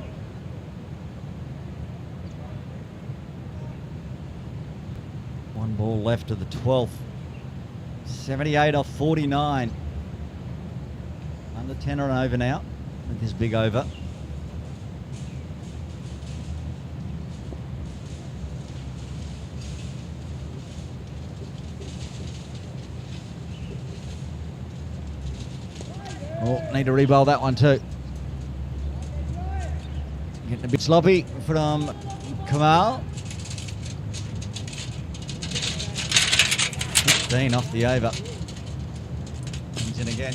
One ball left of the 12th. 78 off 49. Under 10 or over now with this big over. Oh, need to re-bowl that one too. Getting a bit sloppy from Kamal. 15 off the over. Comes in again.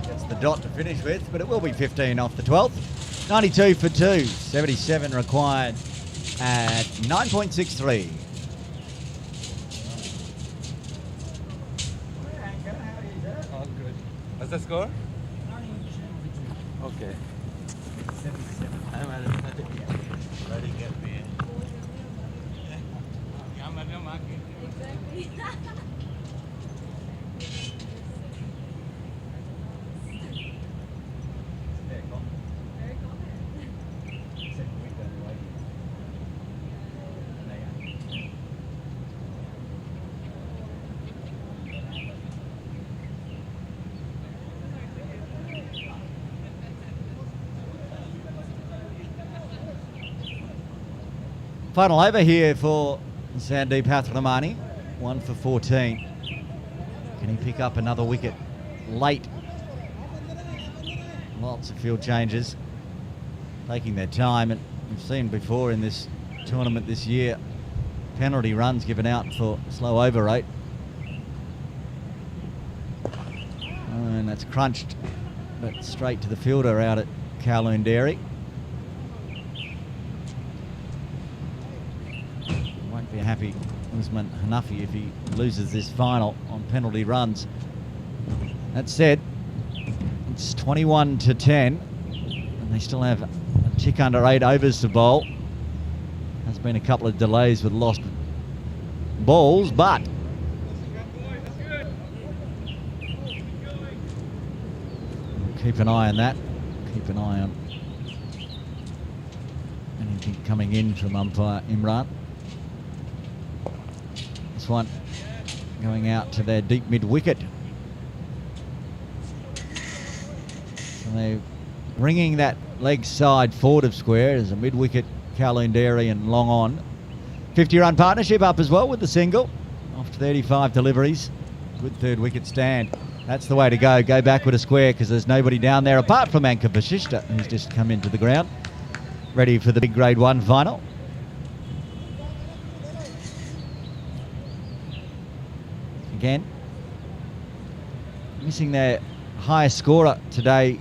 Gets the dot to finish with, but it will be 15 off the 12th. 92 for 2. 77 required at 9.63. What's the score? Okay. 77. I'm at it. Ready to get me. I'm at the market. Exactly. Final over here for Sandeep Hathramani. 1 for 14. Can he pick up another wicket late? Lots of field changes. Taking their time. And we've seen before in this tournament this year, penalty runs given out for slow over rate. And that's crunched, but straight to the fielder out at Kowloon Dairy. Won't be a happy Usman Hanafi if he loses this final on penalty runs. That said, it's 21-10, and they still have a tick under 8 overs to bowl. There's been a couple of delays with lost balls, but keep an eye on that. Keep an eye on anything coming in from umpire Imran. This one going out to their deep mid-wicket. So they're bringing that leg side forward of square as a mid-wicket, Kowloon Dairy and long on. 50-run partnership up as well with the single. Off 35 deliveries. Good third wicket stand. That's the way to go. Go back with a square because there's nobody down there apart from Anka Vashishta, who's just come into the ground. Ready for the big Grade 1 final. Again, missing their highest scorer today,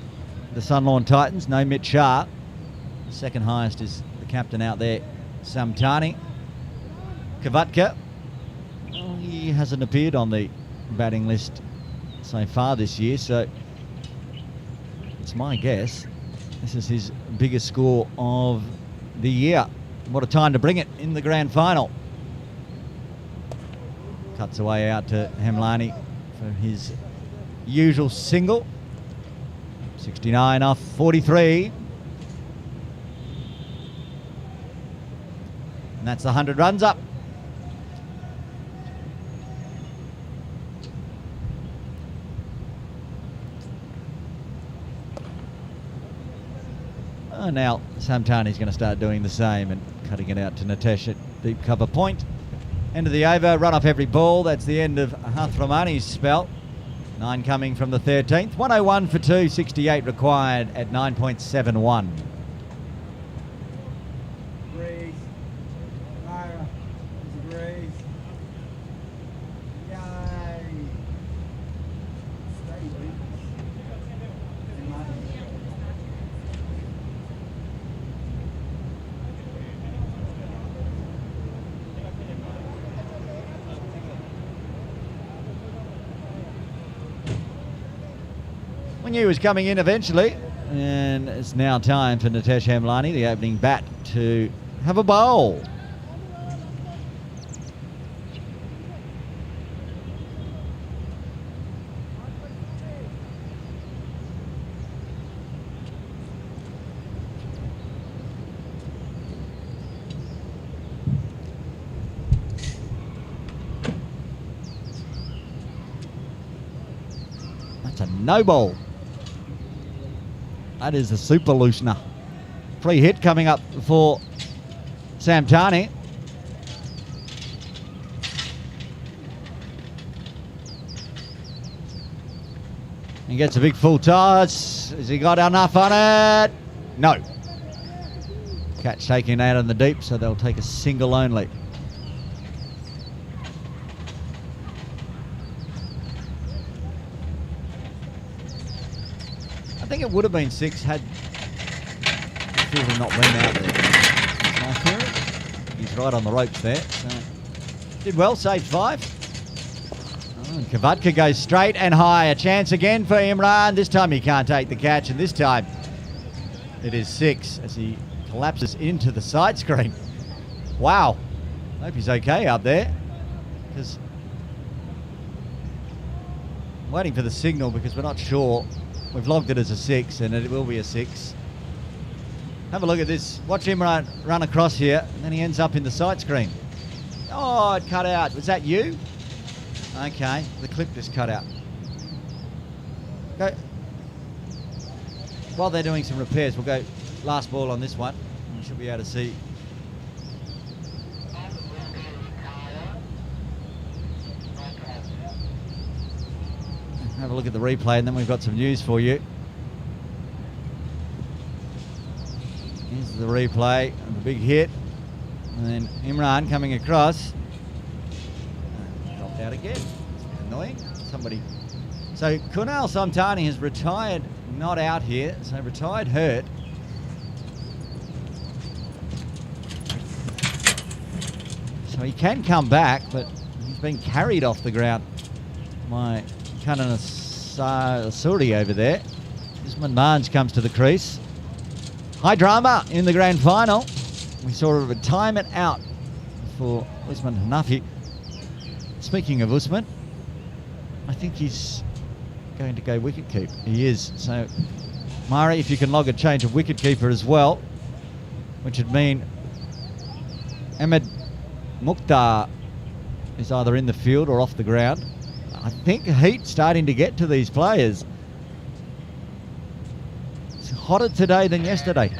the Sunlawn Titans. No Mitch Shah. The second highest is the captain out there, Samtani. Kavatka, well, he hasn't appeared on the batting list so far this year, so it's my guess this is his biggest score of the year. What a time to bring it in the grand final. Cuts away out to Hemlani for his usual single. 69 off 43. And that's the 100 runs up. Oh, now Samtani's going to start doing the same and cutting it out to Nitesh at deep cover point. End of the over, run off every ball. That's the end of Hathramani's spell. 9 coming from the 13th. 101 for 2, 68 required at 9.71. Breeze. Myra. Breeze. Yay. Stay with We knew he was coming in eventually, and it's now time for Nitesh Hemlani, the opening bat, to have a bowl. That's a no ball. That is a super loosener. Free hit coming up for Samtani. He gets a big full toss. Has he got enough on it? No. Catch taken out in the deep, so they'll take a single only. I think it would have been 6 had Fielder not been out there. Nice clearance. He's right on the ropes there. So did well, saved 5. Oh, and Kavatka goes straight and high. A chance again for Imran. This time he can't take the catch, and this time it is 6 as he collapses into the side screen. Wow. Hope he's okay up there, because I'm waiting for the signal because we're not sure. We've logged it as a 6, and it will be a 6. Have a look at this. Watch him run across here, and then he ends up in the side screen. Oh, it cut out. Was that you? Okay, the clip just cut out. Go. While they're doing some repairs, we'll go last ball on this one. We should be able to see. Have a look at the replay, and then we've got some news for you. Here's the replay of the big hit, and then Imran coming across. Dropped out again. Annoying. So Kunal Samtani has retired, not out here, so retired hurt. So he can come back, but he's been carried off the ground by Kananasuri over there. Usman Barnes comes to the crease. High drama in the grand final. We saw a retirement out for Usman Hanafi. Speaking of Usman, I think he's going to go wicketkeep. He is. So, Mari, if you can log a change of wicketkeeper as well, which would mean Ahmed Mukhtar is either in the field or off the ground. I think heat starting to get to these players. It's hotter today than yesterday.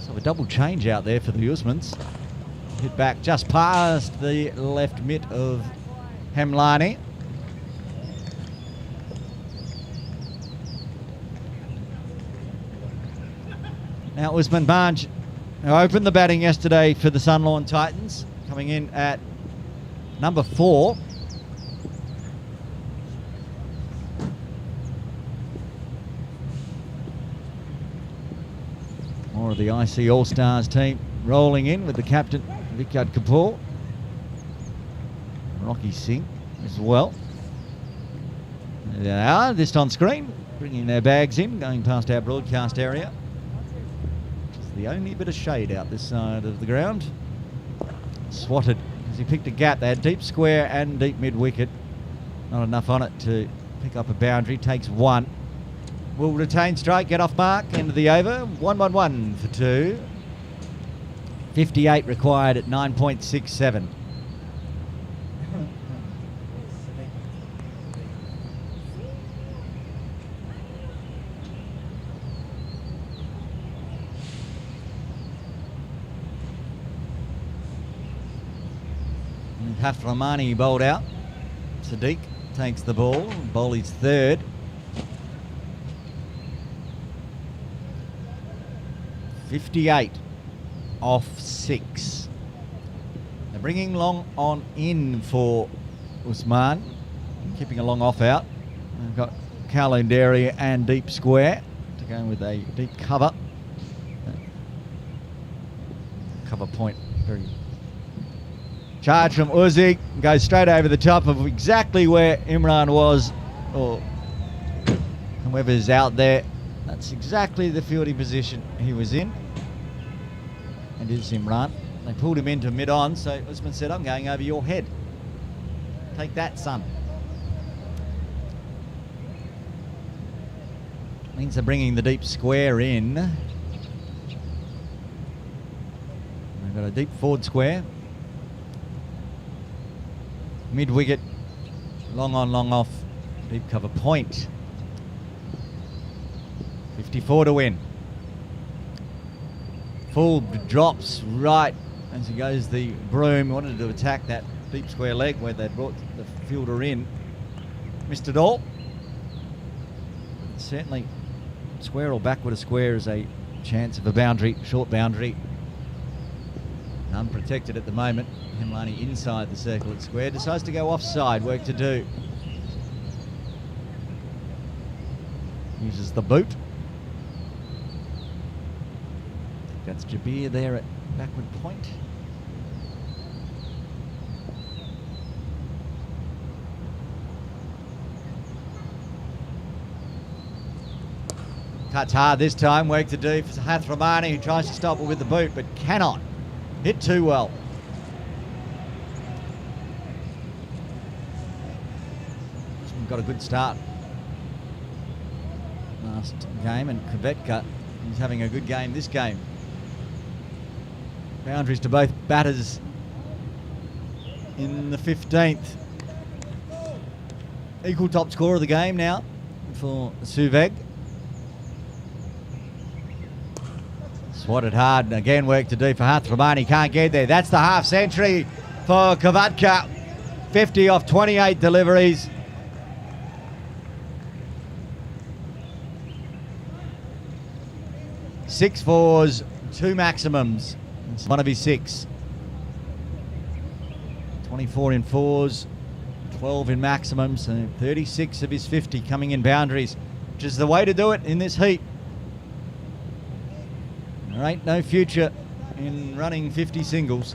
So a double change out there for the Usmans. Hit back just past the left mitt of Hemlani. Now Usman Barnes, who opened the batting yesterday for the Sunlawn Titans, coming in at number 4. More of the IC All-Stars team rolling in with the captain, Vikrant Kapoor. Rocky Singh as well. There they are, just on screen, bringing their bags in, going past our broadcast area. It's the only bit of shade out this side of the ground. Swatted as he picked a gap. They had deep square and deep mid-wicket. Not enough on it to pick up a boundary. Takes 1. Will retain strike, get off mark, end of the over. 1-1-1 for 2. 58 required at 9.67. Haframani bowled out. Sadiq takes the ball. Bowl his 3rd. .58 off 6. They're bringing long on in for Usman. Keeping a long off out. They've got Kowloon Dairy and deep square to go with a deep cover. Cover point very charge from Uzi, goes straight over the top of exactly where Imran was, or whoever's out there. That's exactly the fielding position he was in. And is Imran. They pulled him into mid-on, so Usman said, I'm going over your head. Take that, son. Means they're bringing the deep square in. They've got a deep forward square. Mid-wicket, long on, long off, deep cover point. 54 to win. Full drops right as he goes the broom. Wanted to attack that deep square leg where they brought the fielder in. Missed it all. Certainly, square or backward of square is a chance of a boundary, short boundary. Unprotected at the moment. Hemlani inside the circle at square. Decides to go offside. Work to do. Uses the boot. That's Jabir there at backward point. Cuts hard this time. Work to do for Hathramani, who tries to stop it with the boot but cannot. Hit too well. Got a good start last game, and Kvetka is having a good game this game. Boundaries to both batters in the 15th. Equal top score of the game now for Suveg. Swatted hard, and again work to do for Hathramani. Can't get there. That's the half century for Kvetka. 50 off 28 deliveries. 6 fours, 2 maximums. It's one of his 6. 24 in fours, 12 in maximums, and 36 of his 50 coming in boundaries, which is the way to do it in this heat. There ain't no future in running 50 singles.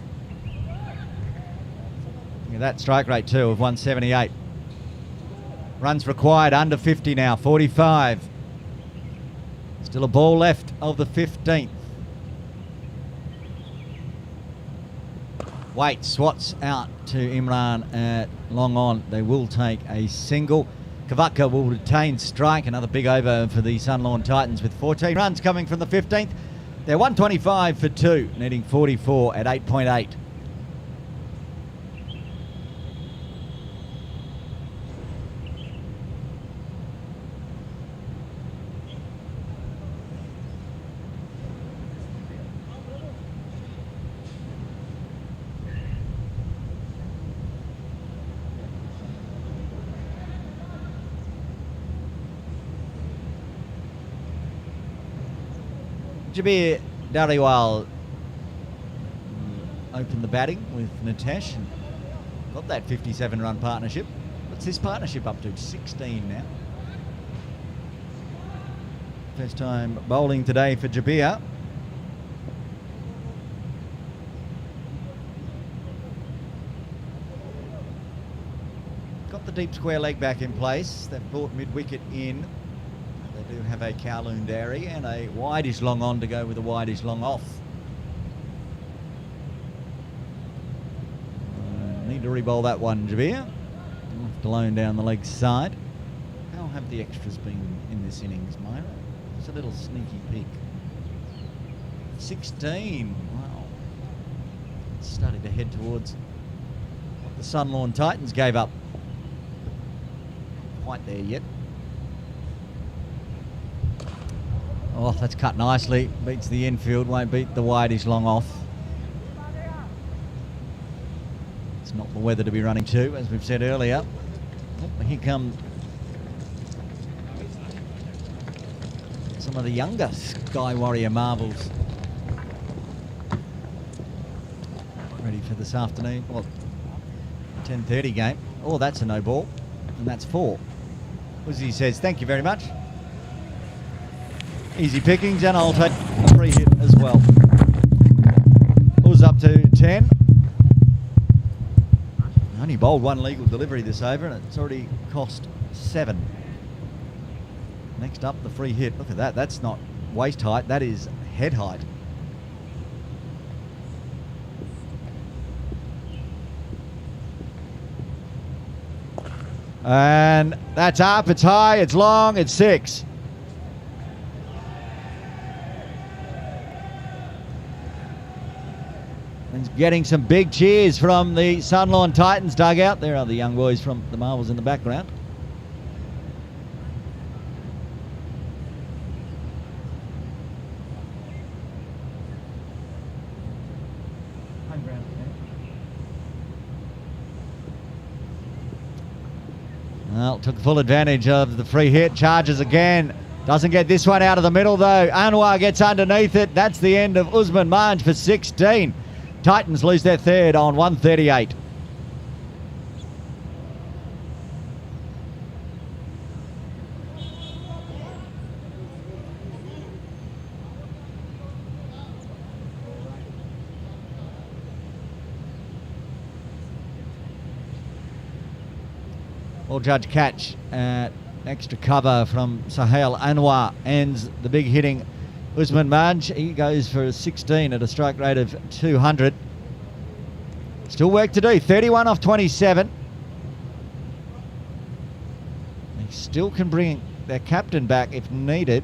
Look at that strike rate too of 178. Runs required under 50 now, 45. Still a ball left of the 15th. Wait, swats out to Imran at long on. They will take a single. Kavatka will retain strike. Another big over for the Sunlawn Titans with 14 runs coming from the 15th. They're 125 for 2, needing 44 at 8.8. Jabir Dariwal opened the batting with Nitesh and got that 57-run partnership. What's this partnership up to? 16 now. First time bowling today for Jabir. Got the deep square leg back in place. They've brought mid-wicket in. They do have a Kowloon dairy and a wideish long on to go with a wideish long off. Need to re-bowl that one, Jabir. Left alone down the leg side. How have the extras been in this innings, Myra? It's a little sneaky peek. 16. Wow. It's starting to head towards what the Sunlawn Titans gave up. Not quite there yet. Oh, that's cut nicely. Beats the infield, won't beat the wideish long off. It's not the weather to be running to, as we've said earlier. Oh, here come some of the younger Sky Warrior marvels. Ready for this afternoon. Well, 10:30 game. Oh, that's a no ball. And that's 4. Uzi says, thank you very much. Easy pickings, and I'll take a free hit as well. Uz up to 10. Only bowled 1 legal delivery this over, and it's already cost 7. Next up, the free hit. Look at that. That's not waist height. That is head height. And that's up. It's high. It's long. It's 6. Getting some big cheers from the Sunlawn Titans dugout. There are the young boys from the Marvels in the background. Well, took full advantage of the free hit. Charges again. Doesn't get this one out of the middle though. Anwar gets underneath it. That's the end of Usman Manj for 16. Titans lose their third on 138. Well, Judge catch at extra cover from Sahel Anwar ends the big hitting Usman Manj. He goes for a 16 at a strike rate of 200. Still work to do. 31 off 27. They still can bring their captain back if needed.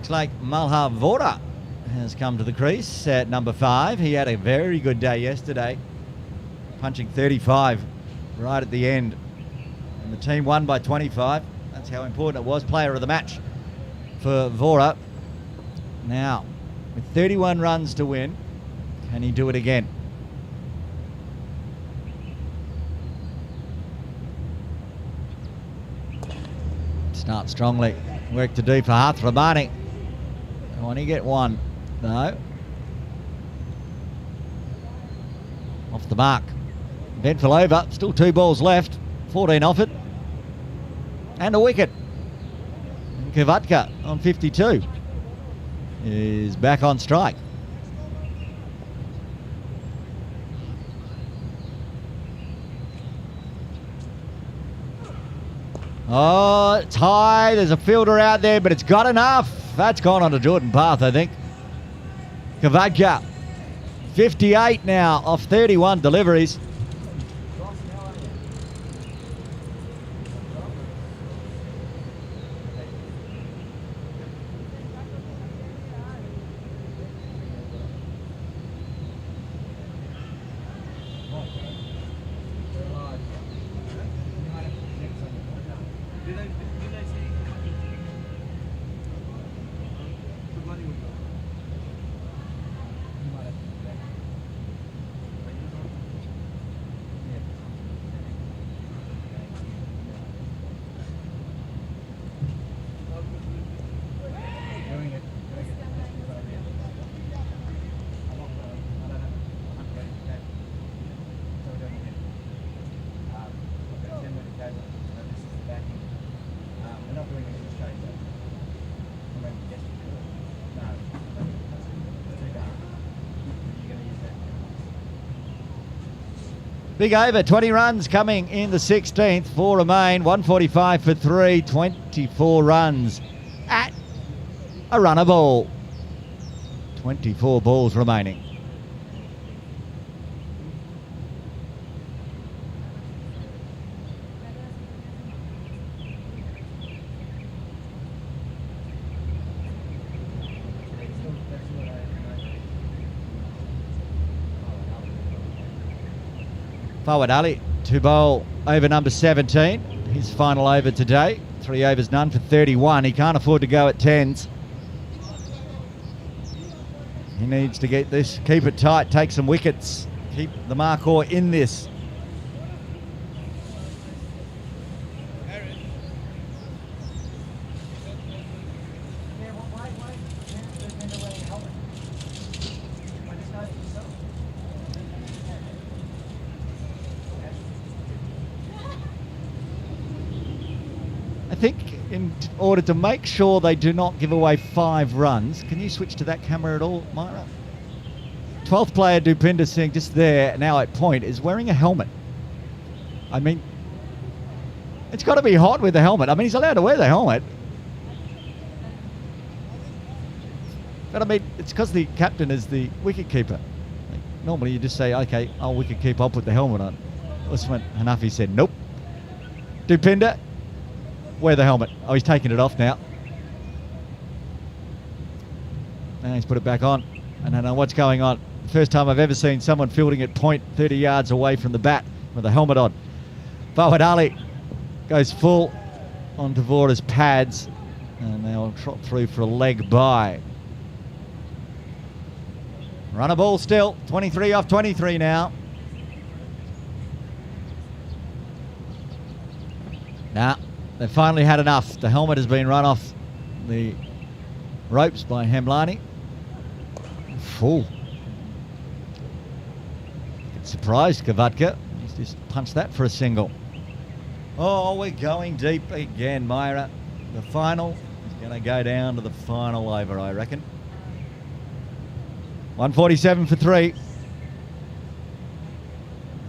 Looks like MARKHOR has come to the crease at number 5. He had a very good day yesterday, punching 35 right at the end. And the team won by 25. That's how important it was. Player of the match for Vora. Now, with 31 runs to win, can he do it again? Start strongly. Work to do for Hathrabani. Can he get one? No. Off the mark. Ventful over. Still 2 balls left. 14 off it. And a wicket. And Kavatka on 52 is back on strike. Oh, it's high. There's a fielder out there, but it's got enough. That's gone on to Jordan Path, I think. Kavatka, 58 now off 31 deliveries. Big over, 20 runs coming in the 16th. 4 remain, 145 for 3, 24 runs at a runner ball. 24 balls remaining. Fawad Ali to bowl over number 17. His final over today. 3 overs, none for 31. He can't afford to go at 10s. He needs to get this, keep it tight, take some wickets, keep the MARKHOR in this. I think in order to make sure they do not give away 5 runs, can you switch to that camera at all, Myra? 12th player Dupinder Singh, just there, now at point, is wearing a helmet. I mean, it's got to be hot with the helmet. I mean, he's allowed to wear the helmet. But I mean, it's because the captain is the wicket keeper. Like, normally you just say, okay, I'll wicket keep, I'll put the helmet on. Usman Hanafi said, nope. Dupinder, wear the helmet. Oh, he's taking it off now. Now he's put it back on. I don't know what's going on. First time I've ever seen someone fielding at point 30 yards away from the bat with a helmet on. Fawad Ali goes full onto Vora's pads, and they'll trot through for a leg by. Runner ball still. 23 off 23 now. Now, they've finally had enough. The helmet has been run off the ropes by Hemlani. Full. Surprised Kavatka. He's just punched that for a single. Oh, we're going deep again, Myra. The final is going to go down to the final over, I reckon. 147 for 3.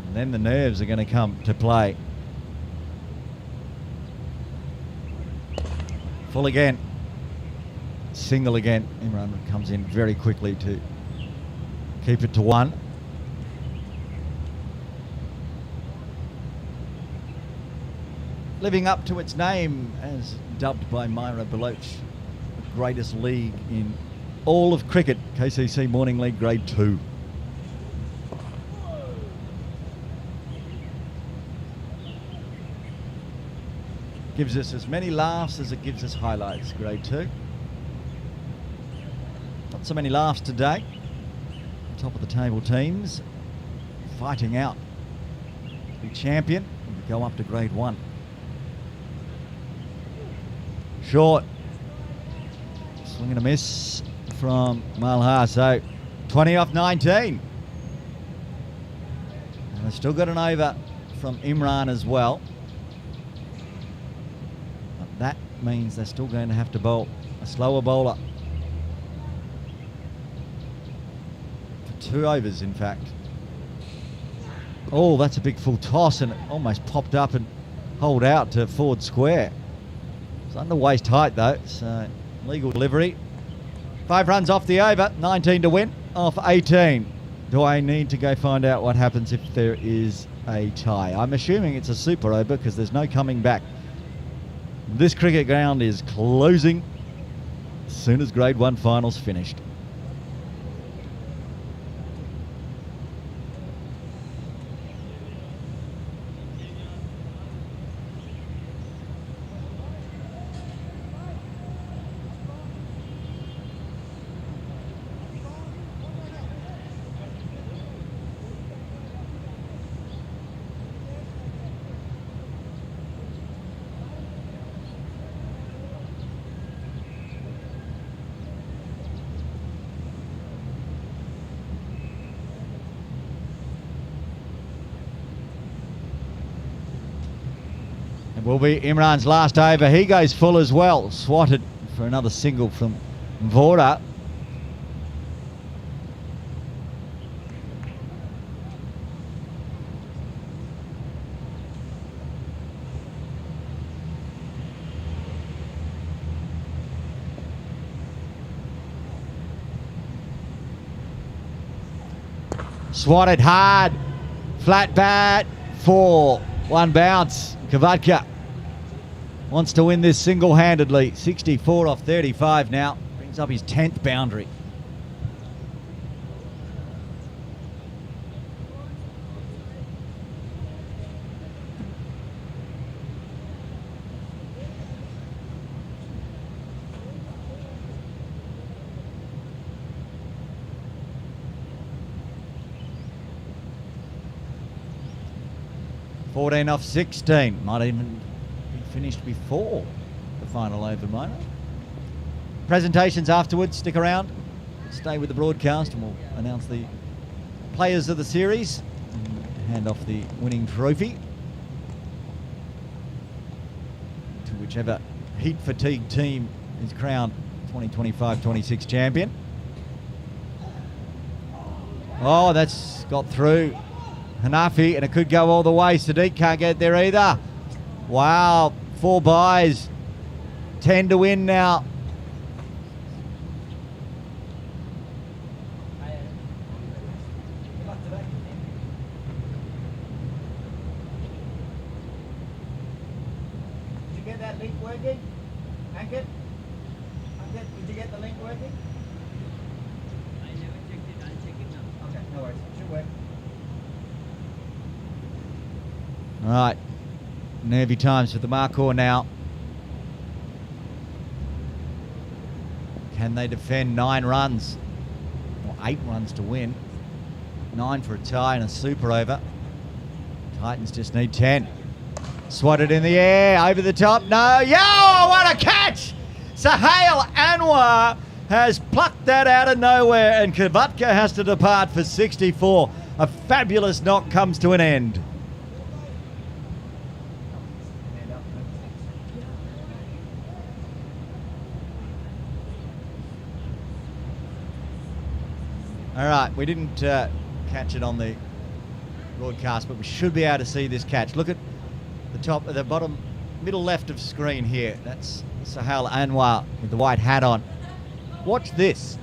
And then the nerves are going to come to play. Full again. Single again. Imran comes in very quickly to keep it to 1. Living up to its name, as dubbed by Myra Baloch, the greatest league in all of cricket, KCC Morning League Grade 2. Gives us as many laughs as it gives us highlights, Grade 2. Not so many laughs today. Top of the table teams fighting out to be champion and go up to Grade 1. Short. Swing and a miss from MARKHOR. So 20 off 19. And they've still got an over from Imran as well. But that means they're still going to have to bowl a slower bowler. For 2 overs, in fact. Oh, that's a big full toss, and it almost popped up and holed out to forward square. It's under waist height though, so legal delivery. 5 runs off the over, 19 to win, off 18. Do I need to go find out what happens if there is a tie? I'm assuming it's a super over because there's no coming back. This cricket ground is closing as soon as Grade 1 finals finished. Will be Imran's last over. He goes full as well. Swatted for another single from Vora. Swatted hard. Flat bat. 4. 1 bounce. Kavatka wants to win this single-handedly. 64 off 35 now. Brings up his 10th boundary. (14 off 16). Might even be finished before the final over, minor. Presentations afterwards. Stick around. Stay with the broadcast and we'll announce the players of the series and hand off the winning trophy to whichever heat fatigued team is crowned 2025-26 champion. Oh, that's got through Hanafi, and it could go all the way. Sadiq can't get there either. Wow, 4 buys. 10 to win now. Did you get that link working? Ankit? Ankit, did you get the link working? I never checked it. I'll check it now. Okay, no worries. Should work. All right, nervy times for the MARKHOR now. Can they defend 9 runs? Or 8 runs to win. 9 for a tie and a super over. Titans just need 10. Swatted in the air, over the top. No, yo, what a catch! Sohail Anwar has plucked that out of nowhere, and Kavatka has to depart for 64. A fabulous knock comes to an end. All right, we didn't catch it on the broadcast, but we should be able to see this catch. Look at the top, the bottom, middle left of screen here. That's Sohail Anwar with the white hat on. Watch this.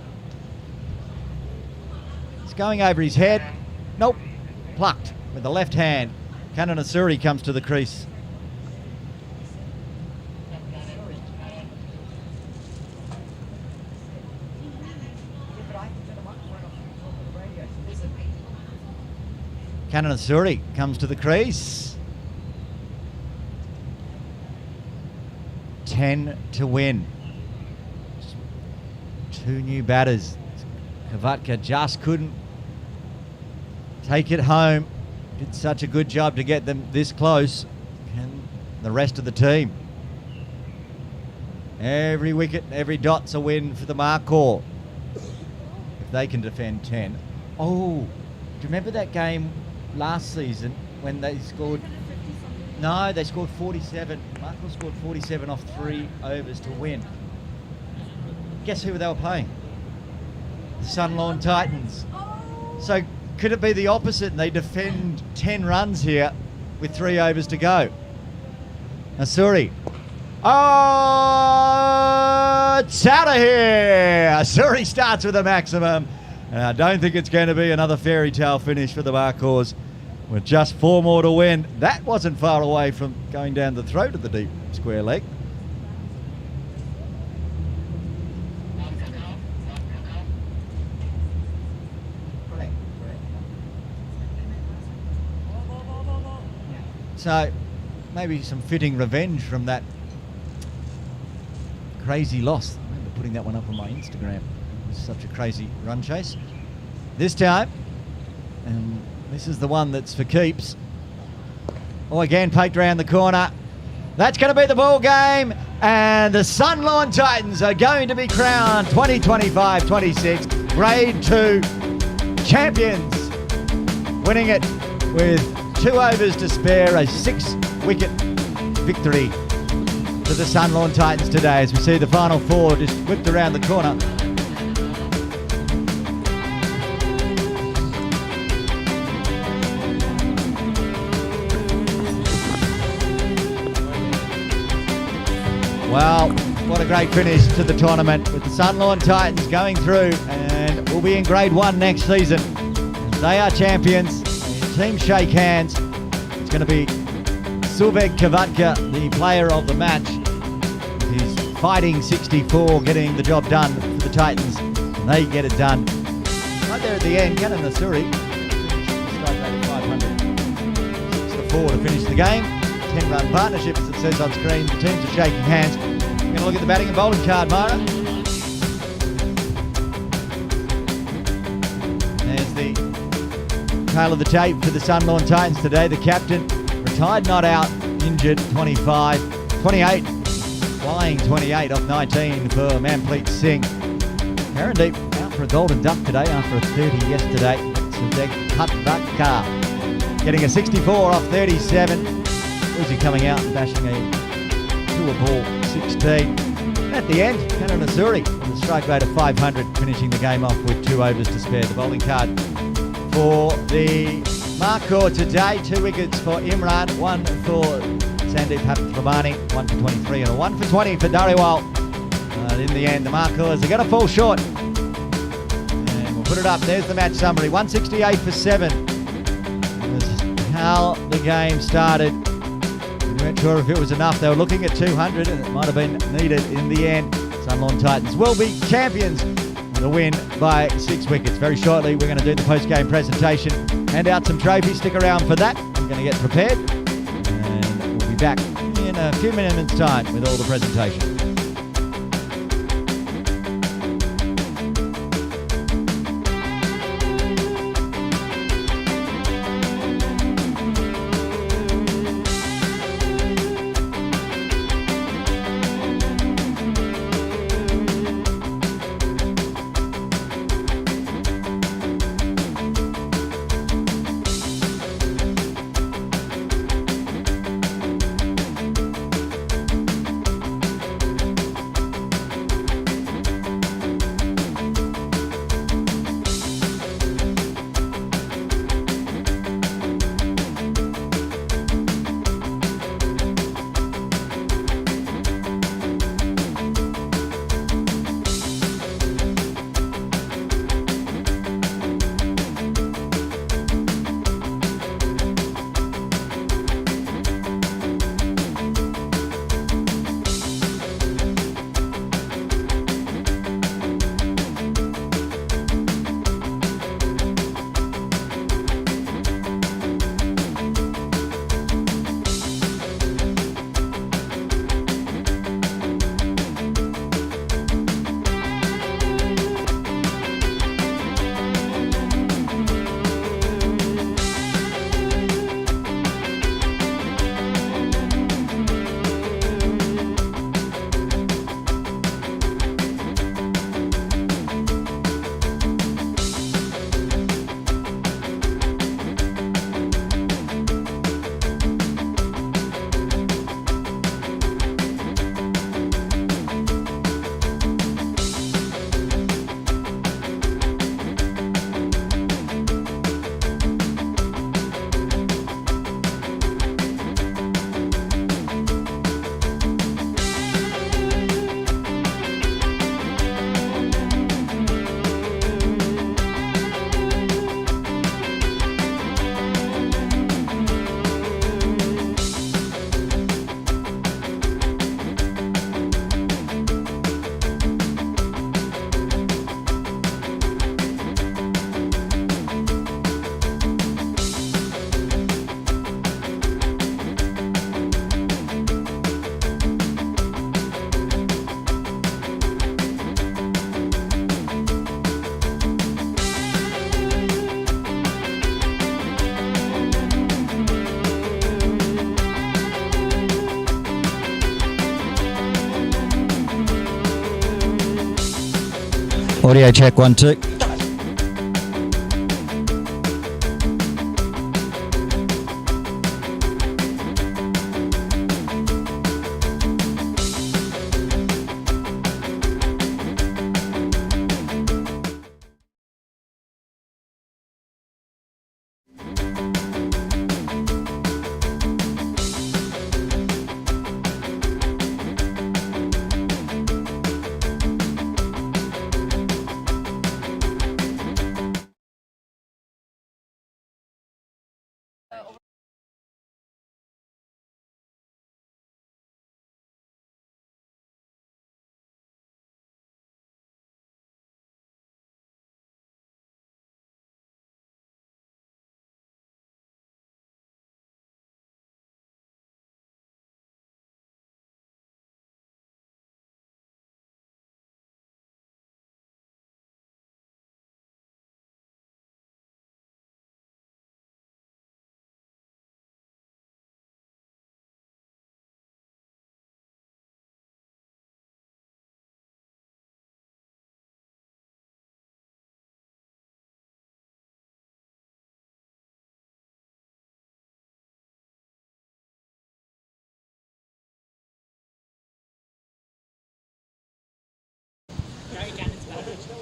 It's going over his head. Nope, plucked with the left hand. Kanan Asuri comes to the crease. Kananasuri comes to the crease. 10 to win. Two new batters. Kavatka just couldn't take it home. Did such a good job to get them this close. And the rest of the team. Every wicket, every dot's a win for the MARKHOR. If they can defend 10. Oh, do you remember that game last season when they scored? No, they scored 47. MARKHOR scored 47 off 3 overs to win. Guess who they were playing? The Sunlawn Titans. So could it be the opposite and they defend 10 runs here with 3 overs to go? Asuri. Oh, it's out of here. Asuri starts with a maximum. And I don't think it's going to be another fairy tale finish for the MARKHORs with just 4 more to win. That wasn't far away from going down the throat of the deep square leg. So maybe some fitting revenge from that crazy loss. I remember putting that one up on my Instagram. It was such a crazy run chase. This time, and this is the one that's for keeps. Oh, again, poked around the corner. That's going to be the ball game. And the Sunlawn Titans are going to be crowned 2025-26 Grade 2 champions. Winning it with 2 overs to spare, a 6-wicket victory for the Sunlawn Titans today as we see the final 4 just whipped around the corner. Well, what a great finish to the tournament with the Sunlawn Titans going through and will be in Grade 1 next season. They are champions. Teams shake hands. It's going to be Sulveg Kavatka, the player of the match. He's fighting 64, getting the job done for the Titans. And they get it done. Right there at the end, Kananasuri strike rate of 500. 6-4 to finish the game. 10-run partnership, as it says on screen. The teams are shaking hands. We're going to look at the batting and bowling card, Mara. There's the tail of the tape for the Sunlawn Titans today. The captain, retired not out, injured, 28, flying 28 off 19 for Manpreet Singh. Karandeep out for a golden duck today after a 30 yesterday. Sulveg Kavatka getting a 64 off 37. Uzi coming out and bashing a 2-ball 16. And at the end, Kananasuri with a strike rate of 500, finishing the game off with 2 overs to spare. The bowling card for the MARKHOR today, 2 wickets for Imran, 1 for Sandeep Habibullah, 1 for 23 and a 1 for 20 for Dhariwal. In the end, the MARKHORs are going to fall short. And we'll put it up. There's the match summary. 168 for 7. That's how the game started. We weren't sure if it was enough. They were looking at 200 and it might have been needed in the end. Sunlawn Titans will be champions. The win by 6 wickets. Very shortly, we're going to do the post-game presentation, hand out some trophies. Stick around for that. I'm going to get prepared, and we'll be back in a few minutes' time with all the presentation. Audio check 1 2.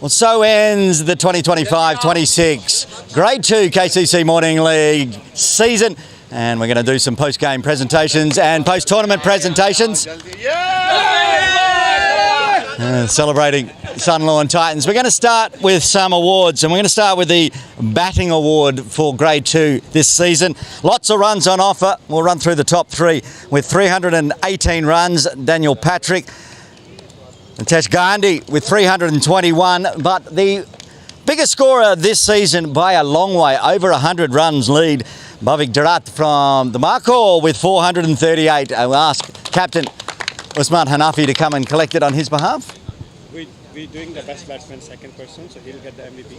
Well, so ends the 2025-26 Grade 2 KCC Morning League season, and we're going to do some post-game presentations and post-tournament presentations. Celebrating Sunlawn Titans. We're going to start with some awards, and we're going to start with the batting award for Grade 2 this season. Lots of runs on offer. We'll run through the top three with 318 runs. Daniel Patrick, Nitesh Gandhi with 321, but the biggest scorer this season by a long way, over 100 runs lead, Bhavik Dharat from the MARKHOR with 438. I'll ask Captain Usman Hanafi to come and collect it on his behalf. We're doing the best batsman second person, so he'll get the MVP.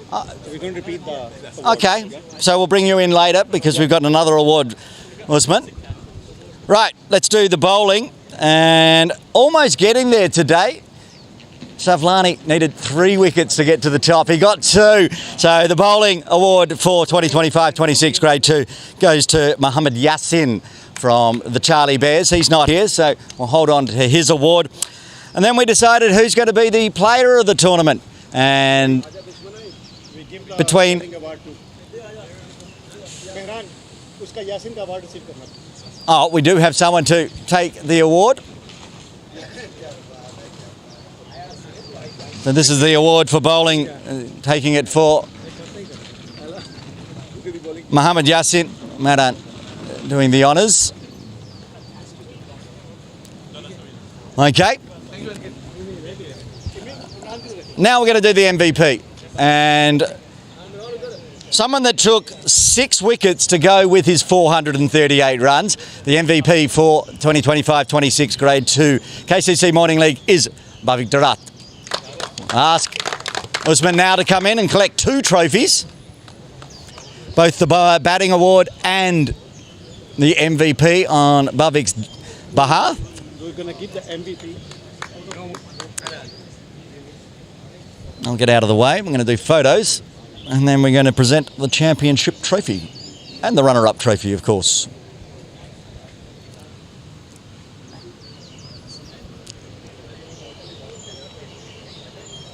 So we don't repeat the award. Okay, so we'll bring you in later because we've got another award, Usman. Right, let's do the bowling. And almost getting there today. Savlani needed 3 wickets to get to the top. He got 2. So the bowling award for 2025-26 Grade 2 goes to Mohammed Yassin from the Charlie Bears. He's not here, so we'll hold on to his award. And then we decided who's going to be the player of the tournament. And between... Oh, we do have someone to take the award. So this is the award for bowling, taking it for Mohammed Yassin. Madan doing the honours. Okay. Now we're going to do the MVP. And someone that took 6 wickets to go with his 438 runs. The MVP for 2025-26 Grade 2 KCC Morning League is Bhavik Dharat. Ask Usman now to come in and collect 2 trophies. Both the batting award and the MVP on Bhavik's behalf. We're going to give the MVP. I'll get out of the way. We're going to do photos. And then we're going to present the championship trophy and the runner-up trophy, of course.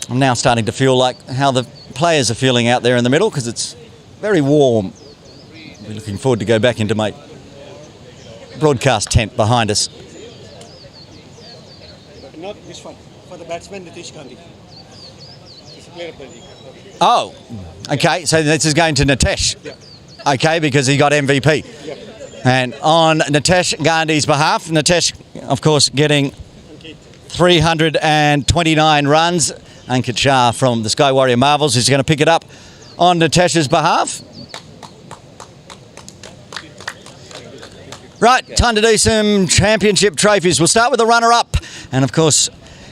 I'm now starting to feel like how the players are feeling out there in the middle because it's very warm. We're looking forward to go back into my broadcast tent behind us. But not this one. For the batsman, Nitesh Gandhi. He's a player of the league. Oh, okay. So this is going to Nitesh. Yeah. Okay, because he got MVP. Yeah. And on Nitesh Gandhi's behalf, Nitesh, of course, getting 329 runs. Ankit Shah from the Sky Warrior Marvels is going to pick it up on Nitesh's behalf. Right, time to do some championship trophies. We'll start with the runner-up. And, of course,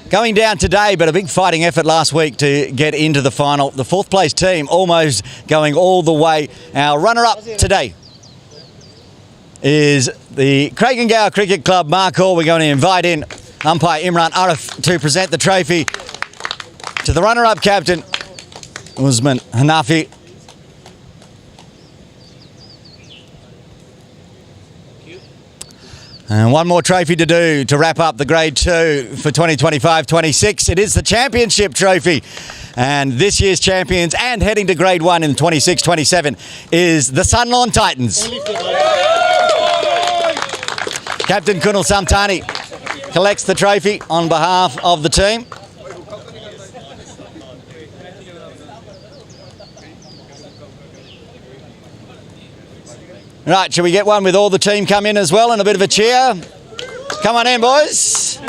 going down today, but a big fighting effort last week to get into the final. The 4th place team almost going all the way. Our runner-up today is the Craigengau Cricket Club MARKHOR. We're going to invite in umpire Imran Arif to present the trophy. to the runner-up captain, Usman Hanafi. And one more trophy to do to wrap up the Grade 2 for 2025-26. It is the championship trophy. And this year's champions and heading to Grade 1 in 26-27 is the Sunlawn Titans. Captain Kunal Samtani collects the trophy on behalf of the team. Right, shall we get one with all the team come in as well and a bit of a cheer? Come on in, boys.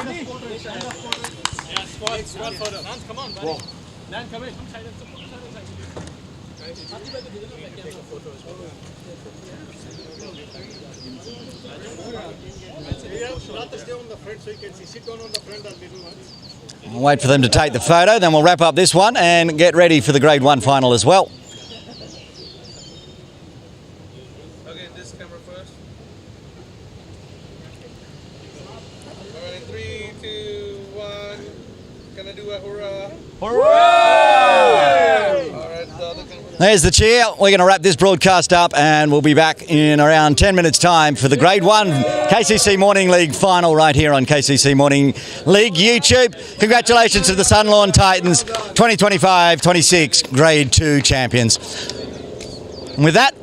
I'll wait for them to take the photo, then we'll wrap up this one and get ready for the Grade 1 final as well. Okay, this camera first. Alright, 3, 2, 1. Can I do a hurrah? Alright, the other camera. There's the cheer. We're going to wrap this broadcast up and we'll be back in around 10 minutes' time for the Grade 1 KCC Morning League final right here on KCC Morning League YouTube. Congratulations to the Sunlawn Titans, 2025-26 Grade 2 champions. And with that,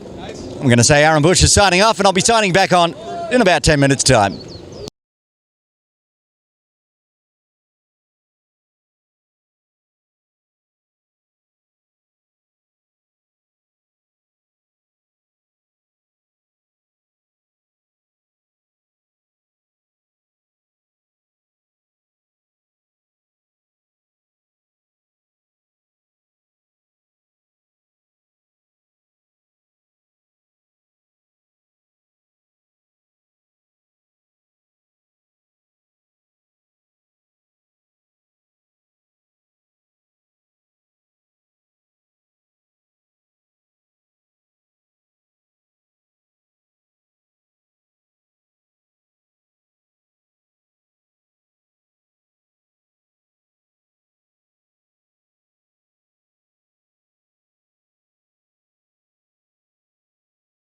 I'm going to say Aaron Bush is signing off and I'll be signing back on in about 10 minutes' time.